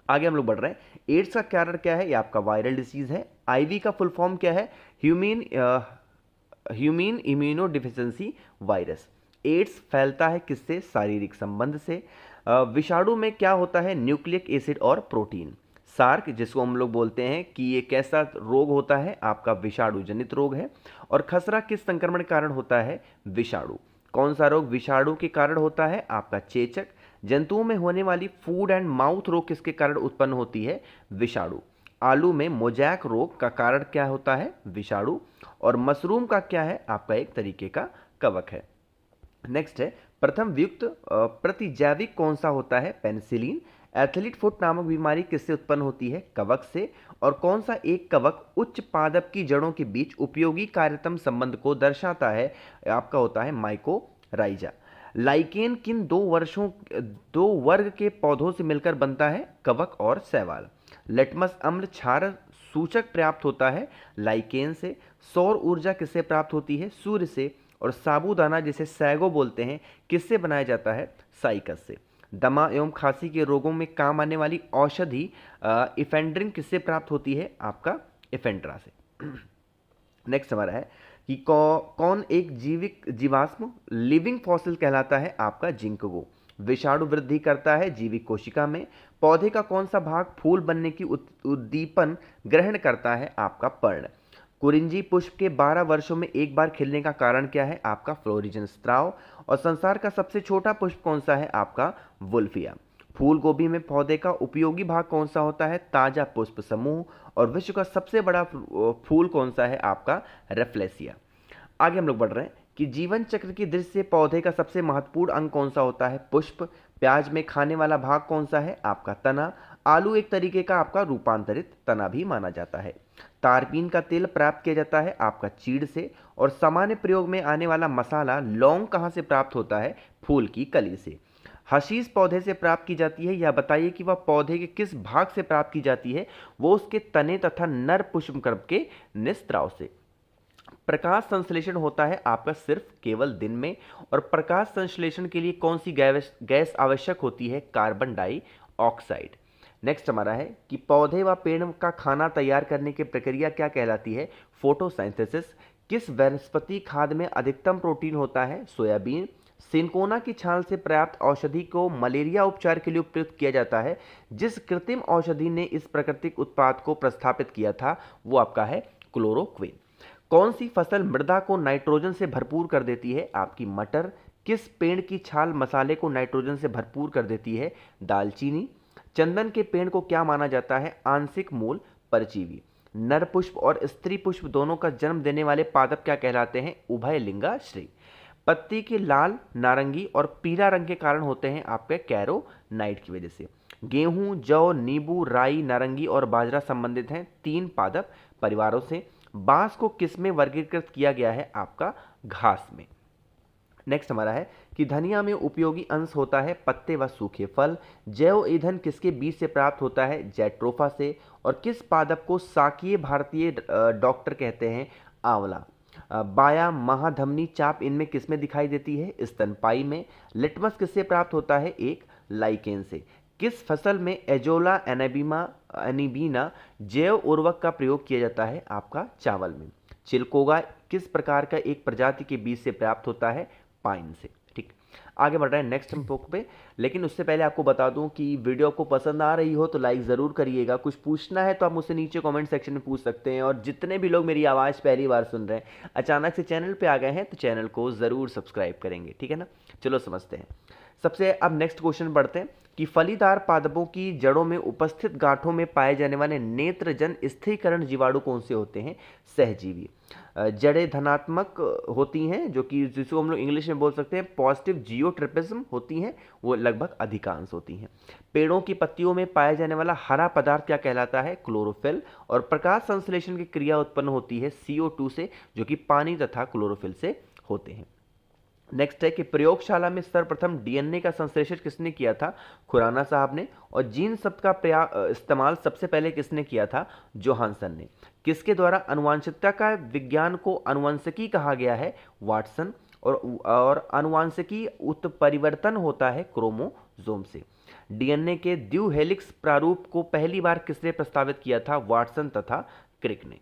S1: आगे हम लोग बढ़ रहे हैं, एड्स का कारण क्या है, ये आपका वायरल डिसीज है। आईवी का फुल फॉर्म क्या है, human immunodeficiency virus. AIDS फैलता है किससे, शारीरिक संबंध से। विषाणु में क्या होता है, न्यूक्लिक एसिड और प्रोटीन। सार्क जिसको हम लोग बोलते हैं कि ये कैसा रोग होता है, आपका विषाणु जनित रोग है। और खसरा किस संक्रमण के कारण होता है, विषाणु। कौन सा रोग विषाणु के कारण होता है? आपका चेचक। जंतुओं में होने वाली फूड एंड माउथ रोग किसके कारण उत्पन्न होती है? विषाणु। आलू में मोजैक रोग का कारण क्या होता है? विषाणु। और मशरूम का क्या है? आपका एक तरीके का कवक है। नेक्स्ट है, प्रथम वियुक्त प्रतिजैविक कौन सा होता है? पेनिसिलिन। एथलीट फुट नामक बीमारी किससे उत्पन्न होती है? कवक से। और कौन सा एक कवक उच्च पादप की जड़ों के बीच उपयोगी कार्यतम संबंध को दर्शाता है? आपका होता है माइकोराइजा। लाइकेन किन दो वर्ग के पौधों से मिलकर बनता है? कवक और शैवाल। लिटमस अम्ल क्षार सूचक प्राप्त होता है लाइकेन से। सौर ऊर्जा किससे प्राप्त होती है? सूर्य से। और साबूदाना जिसे सैगो बोलते हैं किससे बनाया जाता है? साइकस से। दमा एवं खांसी के रोगों में काम आने वाली औषधि इफेंड्रिन किससे प्राप्त होती है? आपका इफेंड्रा से। नेक्स्ट हमारा है कि कौन एक जीवाश्म लिविंग फॉसिल कहलाता है? आपका जिंकगो। विषाणु वृद्धि करता है जीवित कोशिका में। पौधे का कौन सा भाग फूल बनने की उद्दीपन ग्रहण करता है? आपका पर्ण। कुरिंजी पुष्प के 12 वर्षों में एक बार खिलने का कारण क्या है? आपका फ्लोरिजन स्त्राव। और संसार का सबसे छोटा पुष्प कौन सा है? आपका वुल्फिया। फूल गोभी में पौधे का उपयोगी भाग कौन सा होता है? ताजा पुष्प समूह। और विश्व का सबसे बड़ा फूल कौन सा है? आपका रेफ्लेसिया। आगे हम लोग बढ़ रहे हैं कि जीवन चक्र की दृष्टि से पौधे का सबसे महत्वपूर्ण अंग कौन सा होता है? पुष्प। प्याज में खाने वाला भाग कौन सा है? आपका तना। आलू एक तरीके का आपका रूपांतरित तना भी माना जाता है। तारपीन का तेल प्राप्त किया जाता है आपका चीड़ से। और सामान्य प्रयोग में आने वाला मसाला लौंग कहाँ से प्राप्त होता है? फूल की कली से। हशीश पौधे से प्राप्त की जाती है, या बताइए कि वह पौधे के किस भाग से प्राप्त की जाती है? वो उसके तने तथा नर पुष्पक्रम के निस्त्राव से। प्रकाश संश्लेषण होता है आपका सिर्फ केवल दिन में। और प्रकाश संश्लेषण के लिए कौन सी गैस आवश्यक होती है? Carbon dioxide. नेक्स्ट हमारा है कि पौधे व पेड़ का खाना तैयार करने की प्रक्रिया क्या कहलाती है? फोटोसिंथेसिस। किस वनस्पति खाद्य में अधिकतम प्रोटीन होता है? सोयाबीन। सिनकोना की छाल से प्राप्त औषधि को मलेरिया उपचार के लिए उपयुक्त किया जाता है। जिस कृत्रिम औषधि ने इस प्राकृतिक उत्पाद को प्रस्थापित किया था वो आपका है क्लोरोक्विन। कौन सी फसल मृदा को नाइट्रोजन से भरपूर कर देती है? आपकी मटर। किस पेड़ की छाल मसाले को नाइट्रोजन से भरपूर कर देती है? दालचीनी। चंदन के पेड़ को क्या माना जाता है? आंशिक मूल परजीवी। नर पुष्प और स्त्री पुष्प दोनों का जन्म देने वाले पादप क्या कहलाते हैं? उभयलिंगाश्री। पत्ती के लाल, नारंगी और पीला रंग के कारण होते हैं आपके कैरोनाइट की वजह से। गेहूं, जौ, नींबू, राई, नारंगी और बाजरा संबंधित हैं 3 पादप परिवारों से। बांस को किस में वर्गीकृत किया गया है? आपका घास में। नेक्स्ट हमारा है कि धनिया में उपयोगी अंश होता है पत्ते व सूखे फल। जैव ईंधन किसके बीज से प्राप्त होता है? जैट्रोफा से। और किस पादप को शाकीय भारतीय डॉक्टर कहते हैं? आंवला। बाया, महाधमनी चाप इनमें किसमें दिखाई देती है? स्तनपायी में। लिटमस किससे प्राप्त होता है? एक लाइकेन से। किस फसल में एजोला एनीबीना जैव उर्वरक का प्रयोग किया जाता है? आपका चावल में। चिलकोगा किस प्रकार का एक प्रजाति के बीज से प्राप्त होता है? पाइन से। ठीक, आगे बढ़ रहे हैं नेक्स्ट बुक पे। लेकिन उससे पहले आपको बता दूं कि वीडियो आपको पसंद आ रही हो तो लाइक ज़रूर करिएगा। कुछ पूछना है तो आप मुझसे नीचे कमेंट सेक्शन में पूछ सकते हैं। और जितने भी लोग मेरी आवाज़ पहली बार सुन रहे हैं, अचानक से चैनल पे आ गए हैं, तो चैनल को ज़रूर सब्सक्राइब करेंगे। ठीक है ना, चलो समझते हैं। सबसे अब नेक्स्ट क्वेश्चन बढ़ते हैं कि फलीदार पादपों की जड़ों में उपस्थित गांठों में पाए जाने वाले नेत्रजन स्थिरीकरण जीवाणु कौन से होते हैं? सहजीवी। जड़ें धनात्मक होती हैं, जो कि जिसको हम लोग इंग्लिश में बोल सकते हैं पॉजिटिव जियोट्रिपिज्म होती हैं, वो लगभग अधिकांश होती हैं। पेड़ों की पत्तियों में पाया जाने वाला हरा पदार्थ क्या कहलाता है? क्लोरोफिल। और प्रकाश संश्लेषण की क्रिया उत्पन्न होती है CO2 से, जो कि पानी तथा क्लोरोफिल से होते हैं। नेक्स्ट है कि प्रयोगशाला में सर्वप्रथम DNA का संश्लेषण किसने किया था? खुराना साहब ने। और जीन शब्द का इस्तेमाल सबसे पहले किसने किया था? जोहानसन ने। किसके द्वारा अनुवांशिकता का विज्ञान को अनुवंशिकी कहा गया है? वाटसन। और अनुवांशिकी उत्परिवर्तन होता है क्रोमोसोम से। DNA के द्विहेलिक्स प्रारूप को पहली बार किसने प्रस्तावित किया था? वाटसन तथा क्रिक ने।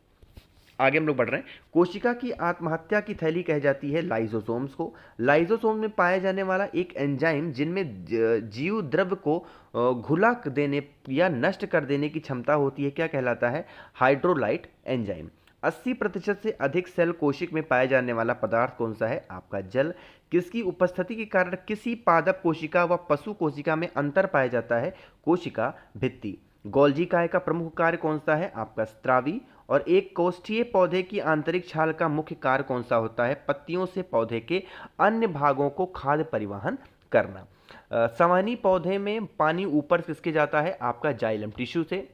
S1: आगे हम लोग बढ़ रहे हैं। कोशिका की आत्महत्या की थैली कह जाती है लाइजोसोम्स को। लाइजोसोम में पाया जाने वाला एक एंजाइम जिनमें जीव द्रव्य को घुला देने या नष्ट कर देने की क्षमता होती है क्या कहलाता है? हाइड्रोलाइट एंजाइम। 80% से अधिक सेल कोशिक में पाया जाने वाला पदार्थ कौन सा है? आपका जल। किसकी उपस्थिति के कारण किसी पादप कोशिका व पशु कोशिका में अंतर पाया जाता है? कोशिका भित्ति। गोल्जी काय का प्रमुख कार्य कौन सा है? आपका स्त्रावी। और एक कोष्ठीय पौधे की आंतरिक छाल का मुख्य कार्य कौन सा होता है? पत्तियों से पौधे के अन्य भागों को खाद्य परिवहन करना। सामान्य पौधे में पानी ऊपर किसके जाता है? आपका जाइलम टिश्यू से।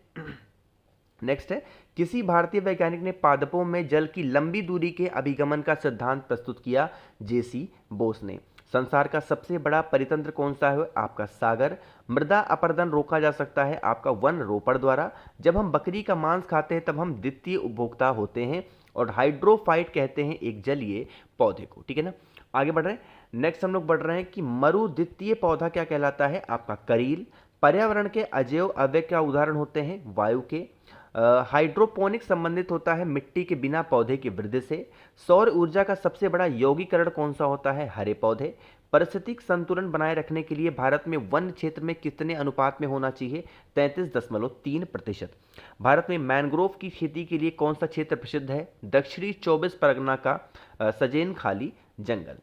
S1: नेक्स्ट है, किसी भारतीय वैज्ञानिक ने पादपों में जल की लंबी दूरी के अभिगमन का सिद्धांत प्रस्तुत किया? जेसी बोस ने। संसार का सबसे बड़ा परितंत्र कौन सा है? आपका सागर। मृदा अपरदन रोका जा सकता है आपका वन रोपण द्वारा। जब हम बकरी का मांस खाते हैं तब हम द्वितीय उपभोक्ता होते हैं। और हाइड्रोफाइट कहते हैं एक जलीय पौधे को। ठीक है ना, आगे बढ़ रहे हैं। नेक्स्ट हम लोग बढ़ रहे हैं कि मरुद्वितीय पौधा क्या कहलाता है? आपका करील। पर्यावरण के अजैव अवयव क्या उदाहरण होते हैं? वायु के। हाइड्रोपोनिक संबंधित होता है मिट्टी के बिना पौधे की वृद्धि से। सौर ऊर्जा का सबसे बड़ा यौगिकरण कौन सा होता है? हरे पौधे। पारिस्थितिक संतुलन बनाए रखने के लिए भारत में वन क्षेत्र में कितने अनुपात में होना चाहिए? 33.3%। भारत में मैंग्रोव की खेती के लिए कौन सा क्षेत्र प्रसिद्ध है? दक्षिणी 24 परगना का सजेन खाली जंगल।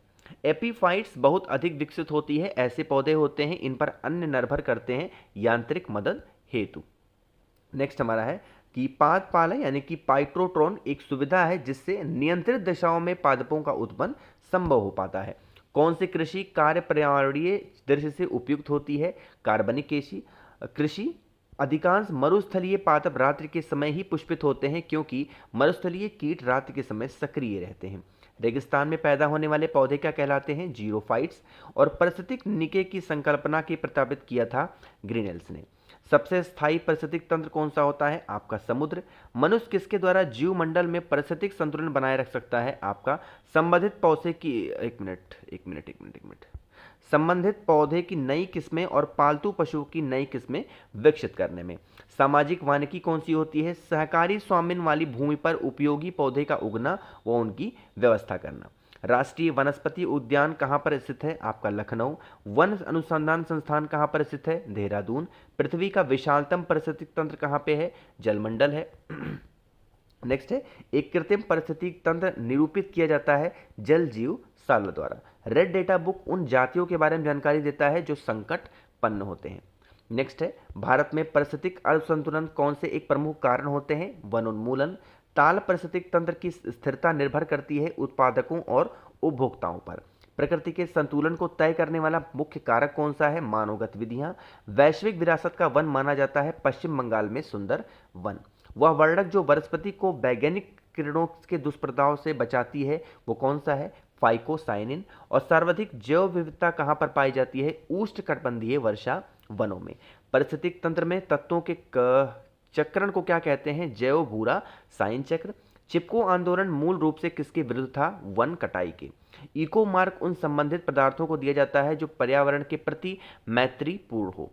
S1: एपीफाइट्स बहुत अधिक विकसित होती है, ऐसे पौधे होते हैं इन पर अन्य निर्भर करते हैं यांत्रिक मदद हेतु। नेक्स्ट हमारा है कि पाद पालय यानी कि पाइट्रोट्रॉन एक सुविधा है जिससे नियंत्रित दिशाओं में पादपों का उत्पन्न संभव हो पाता है। कौन सी कृषि कार्य पर्यावरणीय दृष्टि से उपयुक्त होती है? कार्बनिक कृषि। अधिकांश मरुस्थलीय पादप रात्रि के समय ही पुष्पित होते हैं क्योंकि मरुस्थलीय कीट रात्रि के समय सक्रिय रहते हैं। रेगिस्तान में पैदा होने वाले पौधे क्या कहलाते हैं? जीरोफाइट्स। और पारिस्थितिक निके की संकल्पना के प्रस्तावित किया था ग्रीनेल्स ने। सबसे स्थायी पारिस्थितिक तंत्र कौन सा होता है? आपका समुद्र। मनुष्य किसके द्वारा जीव मंडल में पारिस्थितिक संतुलन बनाए रख सकता है? आपका संबंधित पौधे की एक मिनट संबंधित पौधे की नई किस्में और पालतू पशुओं की नई किस्में विकसित करने में। सामाजिक वानिकी कौन सी होती है? सहकारी स्वामित्व वाली भूमि पर उपयोगी पौधे का उगना व उनकी व्यवस्था करना। राष्ट्रीय वनस्पति उद्यान कहाँ पर स्थित है? आपका लखनऊ। वन अनुसंधान संस्थान कहाँ पर स्थित है? देहरादून। पृथ्वी का विशालतम पारिस्थितिक तंत्र कहाँ पे है? जलमंडल है। नेक्स्ट है, एक कृत्रिम पारिस्थितिक तंत्र निरूपित किया जाता है जल जीव साल द्वारा। रेड डेटा बुक उन जातियों के बारे में जानकारी देता है जो संकटपन्न होते हैं। नेक्स्ट है, भारत में पारिस्थितिक असंतुलन कौन से एक प्रमुख कारण होते हैं? वनोन्मूलन। ताल पारिस्थितिक तंत्र की स्थिरता निर्भर करती है उत्पादकों और उपभोक्ताओं पर। प्रकृति के संतुलन को तय करने वाला मुख्य कारक कौन सा है? मानव गतिविधियां। वैश्विक विरासत का वन माना जाता है पश्चिम बंगाल में सुंदर वन। वह वर्णक जो वनस्पति को वैज्ञानिक किरणों के दुष्प्रभाव से बचाती है वो कौन सा है? फाइकोसाइनिन। और सर्वाधिक जैव विविधता कहाँ पर पाई जाती है? उष्णकटिबंधीय वर्षा वनों में। पारिस्थितिक तंत्र में तत्वों के चक्रण को क्या कहते हैं? जैव भूरा साइन चक्र। चिपको आंदोलन मूल रूप से किसके विरुद्ध था? वन कटाई के। इको मार्क उन संबंधित पदार्थों को दिया जाता है जो पर्यावरण के प्रति मैत्रीपूर्ण हो।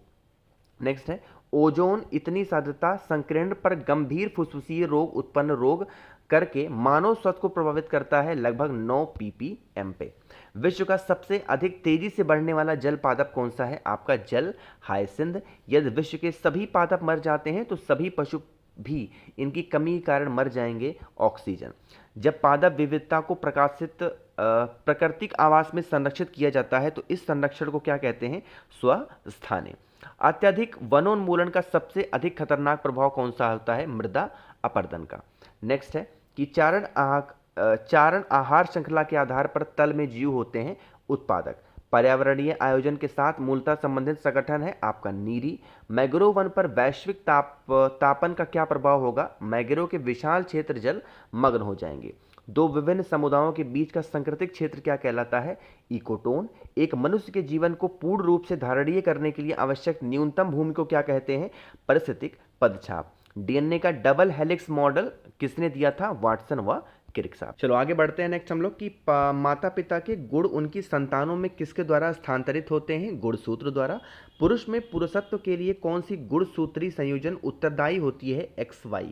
S1: नेक्स्ट है, ओजोन इतनी साध्यता संकीर्ण पर गंभीर फुसफुसीय रोग उत्पन्न रोग करके मानव स्वास्थ्य को प्रभावित करता है लगभग 9 ppm पे। विश्व का सबसे अधिक तेजी से बढ़ने वाला जल पादप कौन सा है? आपका जल हायसिंथ। यदि विश्व के सभी पादप मर जाते हैं तो सभी पशु भी इनकी कमी के कारण मर जाएंगे। ऑक्सीजन। जब पादप विविधता को प्रकाशित प्राकृतिक आवास में संरक्षित किया जाता है तो इस संरक्षण को क्या कहते हैं? स्वस्थाने। अत्यधिक वनोन्मूलन का सबसे अधिक खतरनाक प्रभाव कौन सा होता है? मृदा अपरदन का। नेक्स्ट है कि चारण आहार श्रृंखला के आधार पर तल में जीव होते हैं उत्पादक। पर्यावरणीय आयोजन के साथ मूलतः संबंधित संगठन है आपका नीरी। मैंग्रोव वन पर वैश्विक तापन का क्या प्रभाव होगा? मैंग्रोव के विशाल क्षेत्र जल मग्न हो जाएंगे। दो विभिन्न समुदायों के बीच का संकृतिक क्षेत्र क्या कहलाता है? इकोटोन। एक मनुष्य के जीवन को पूर्ण रूप से धारणीय करने के लिए आवश्यक न्यूनतम भूमि को क्या कहते हैं? पारिस्थितिक पदछाप। डीएनए का डबल हेलिक्स मॉडल किसने दिया था? वाटसन व किर्क साहब। चलो आगे बढ़ते हैं। नेक्स्ट हम लोग कि माता पिता के गुण उनकी संतानों में किसके द्वारा स्थानांतरित होते हैं? गुणसूत्र द्वारा। पुरुष में पुरुषत्व के लिए कौन सी गुणसूत्री संयोजन उत्तरदायी होती है? XY।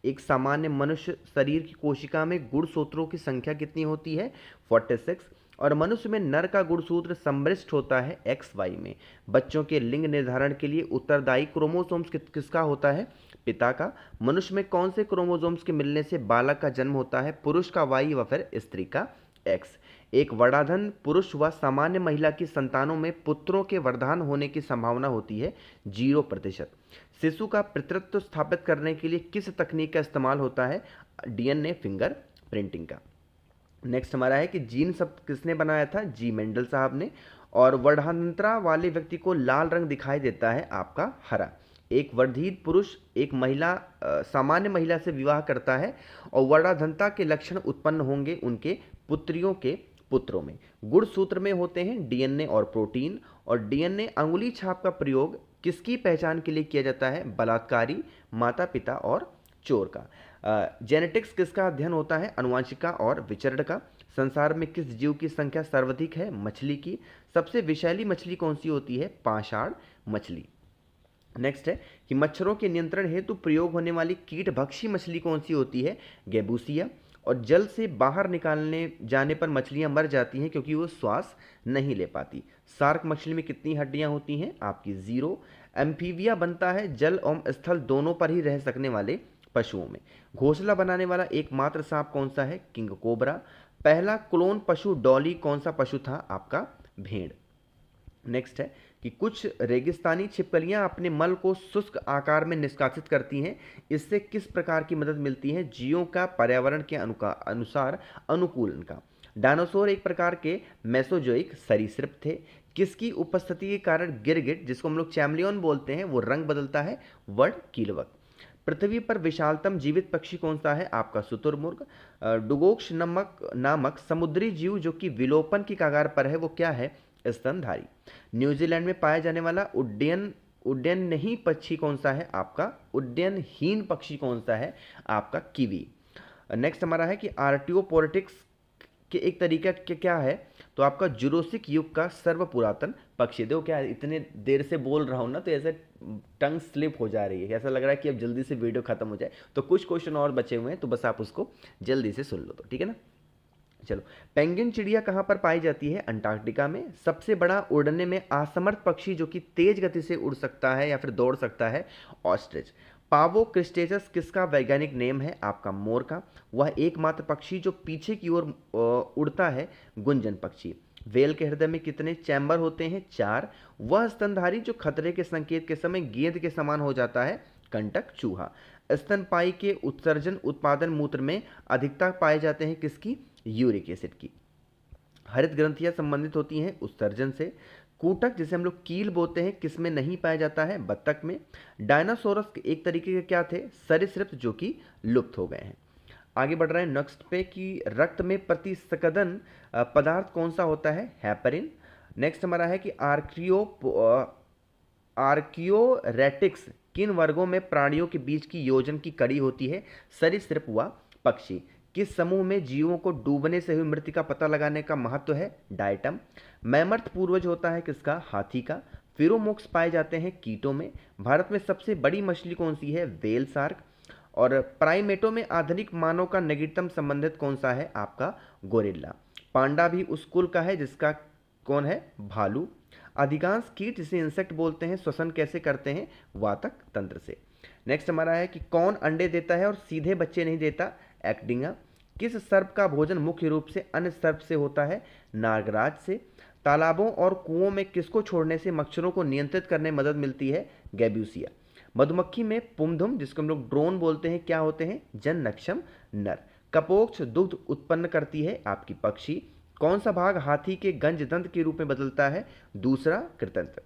S1: एक सामान्य मनुष्य शरीर की कोशिका में गुणसूत्रों की संख्या कितनी होती है? 46। और मनुष्य में नर का गुणसूत्र समृष्ट होता है XY में। बच्चों के लिंग निर्धारण के लिए उत्तरदायी क्रोमोसोम्स किसका होता है? पिता का। मनुष्य में कौन से क्रोमोसोम्स के मिलने से बालक का जन्म होता है? पुरुष का Y व फिर स्त्री का X। एक वर्णाधन पुरुष व सामान्य महिला की संतानों में पुत्रों के वरदान होने की संभावना होती है 0%। शिशु का पितृत्व स्थापित करने के लिए किस तकनीक का इस्तेमाल होता है? DNA फिंगर प्रिंटिंग का। नेक्स्ट हमारा है कि जीन शब्द किसने बनाया था? जी मेंडल साहब ने। और वर्णांतरा वाले व्यक्ति को लाल रंग दिखाई देता है आपका हरा। एक वर्धित पुरुष एक महिला सामान्य महिला से विवाह करता है और वर्णाधनता के लक्षण उत्पन्न होंगे उनके पुत्रियों के पुत्रों में। गुणसूत्र में होते हैं DNA और प्रोटीन। और DNA अंगुली छाप का प्रयोग किसकी पहचान के लिए किया जाता है? बलात्कारी, माता पिता और चोर का। जेनेटिक्स किसका अध्ययन होता है? अनुवांशिका और विचरण का। संसार में किस जीव की संख्या सर्वाधिक है? मछली की। सबसे विषैली मछली कौन सी होती है? पाषाण मछली। नेक्स्ट है कि मच्छरों के नियंत्रण हेतु प्रयोग होने वाली कीटभक्षी मछली कौन सी होती है? गेबूसिया। और जल से बाहर निकालने जाने पर मछलियां मर जाती हैं क्योंकि वो श्वास नहीं ले पाती। शार्क मछली में कितनी हड्डियां होती हैं? आपकी 0। एम्फीबिया बनता है जल एवं स्थल दोनों पर ही रह सकने वाले पशुओं में। घोंसला बनाने वाला एकमात्र सांप कौन सा है? King cobra. पहला क्लोन पशु डॉली कौन सा पशु था? आपका भेड़। नेक्स्ट है कि कुछ रेगिस्तानी छिपकलियां अपने मल को शुष्क आकार में निष्कासित करती हैं। इससे किस प्रकार की मदद मिलती है? जीवों का पर्यावरण के अनुसार अनुकूलन का। डायनासोर एक प्रकार के मेसोजोइक सरीसृप थे। किसकी उपस्थिति के कारण गिरगिट, जिसको हम लोग चैमलियन बोलते हैं, वो रंग बदलता है? वर्ड कीलवक। पृथ्वी पर विशालतम जीवित पक्षी कौन सा है? आपका शुतुरमुर्ग। डुगोक्स नामक समुद्री जीव जो कि विलोपन की कगार पर है, वो क्या है? स्तनधारी। न्यूजीलैंड में पाया जाने वाला उड्डयन नहीं पक्षी कौन सा है? आपका उड्डयनहीन पक्षी कौन सा है? आपका कीवी। नेक्स्ट हमारा है कि आर्टियोपोरिटिक्स के एक तरीका क्या है? तो आपका जुरासिक युग का सर्व पुरातन पक्षी। देखो क्या इतने देर से बोल रहा हूँ ना, तो ऐसे टंग स्लिप हो जा रही है, ऐसा लग रहा है कि अब जल्दी से वीडियो खत्म हो जाए। तो कुछ क्वेश्चन और बचे हुए हैं, तो बस आप उसको जल्दी से सुन लो, तो ठीक है ना। चलो, पेंगुइन चिड़िया कहाँ पर पाई जाती है? अंटार्कटिका में। सबसे बड़ा उड़ने में असमर्थ पक्षी जो कि तेज गति से उड़ सकता है या फिर दौड़ सकता है? ऑस्ट्रिच। पावो क्रिस्टेटस किसका वैज्ञानिक नेम है? आपका मोर का। वह एकमात्र पक्षी जो पीछे की ओर उड़ता है? गुंजन पक्षी। वेल के हृदय में कितने चैम्बर होते हैं? 4। वह स्तनधारी जो खतरे के संकेत के समय गेंद के समान हो जाता है? कंटक चूहा। स्तनपायी के उत्सर्जन उत्पादन मूत्र में अधिकता पाए जाते हैं किसकी? यूरिक एसिड की। हरित ग्रंथियां संबंधित होती हैं उत्सर्जन से। कूटक जिसे हम लोग कील बोलते हैं, किस में नहीं पाया जाता है? बत्तख में। डायनासोरस एक तरीके के क्या थे? सरीसृप जो कि लुप्त हो गए हैं। आगे बढ़ रहे हैं नेक्स्ट पे कि रक्त में प्रतिस्कंदन पदार्थ कौन सा होता है? हेपरिन। नेक्स्ट हमारा है कि आर्कियोरेटिक्स किन वर्गों में प्राणियों के बीच की योजन की कड़ी होती है? सरीसृप व पक्षी। किस समूह में जीवों को डूबने से हुई मृत्यु का पता लगाने का महत्व है? डायटम। मैमर्थ पूर्वज होता है किसका? हाथी का। फिरोमोक्स पाए जाते हैं कीटों में। भारत में सबसे बड़ी मछली कौन सी है? Whale shark. और प्राइमेटों में आधुनिक मानव का निकटतम संबंधित कौन सा है? आपका गोरिल्ला। पांडा भी उस कुल का है जिसका कौन है? भालू। अधिकांश कीट जिसे इंसेक्ट बोलते हैं श्वसन कैसे करते हैं? वातक तंत्र से। नेक्स्ट हमारा है कि कौन अंडे देता है और सीधे बच्चे नहीं देता? एक्टिंगा। किस सर्प का भोजन मुख्य रूप से अन्य सर्प से होता है? नागराज से। तालाबों और कुओं में किसको छोड़ने से मच्छरों को नियंत्रित करने में मदद मिलती है? गैब्यूसिया। मधुमक्खी में पुंधुम जिसको हम लोग ड्रोन बोलते हैं क्या होते हैं? जननक्षम नर। कपोक्ष दुग्ध उत्पन्न करती है आपकी पक्षी। कौन सा भाग हाथी के गंजदंत के रूप में बदलता है? दूसरा कृतंत्र।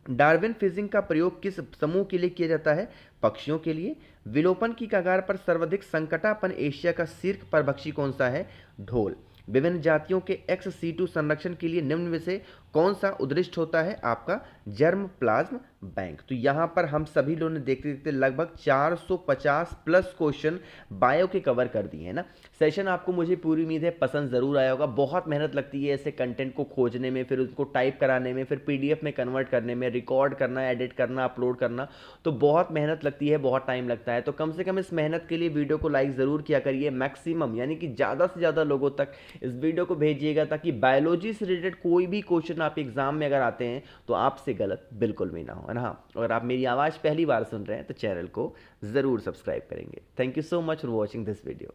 S1: डार्विन फिशिंग का प्रयोग किस समूह के लिए किया जाता है? पक्षियों के लिए। विलोपन की कगार पर सर्वाधिक संकटापन एशिया का शीर्ष परभक्षी कौन सा है? ढोल। विभिन्न जातियों के XC2 संरक्षण के लिए निम्न में से कौन सा उद्दिष्ट होता है? आपका जर्म प्लाज्म बैंक। तो यहाँ पर हम सभी लोगों ने देखते देखते लगभग 450 प्लस क्वेश्चन बायो के कवर कर दिए हैं ना। सेशन आपको मुझे पूरी उम्मीद है पसंद ज़रूर आया होगा। बहुत मेहनत लगती है ऐसे कंटेंट को खोजने में, फिर उसको टाइप कराने में, फिर PDF में कन्वर्ट करने में, रिकॉर्ड करना, एडिट करना, अपलोड करना, तो बहुत मेहनत लगती है, बहुत टाइम लगता है। तो कम से कम इस मेहनत के लिए वीडियो को लाइक ज़रूर किया करिए। मैक्सिमम यानी कि ज़्यादा से ज़्यादा लोगों तक इस वीडियो को भेजिएगा ताकि बायोलॉजी से रिलेटेड कोई भी क्वेश्चन आपके एग्जाम में अगर आते हैं तो आपसे गलत बिल्कुल भी ना हो, है ना। हाँ, अगर आप मेरी आवाज़ पहली बार सुन रहे हैं तो चैनल को ज़रूर सब्सक्राइब करेंगे। Thank you so much for watching this video.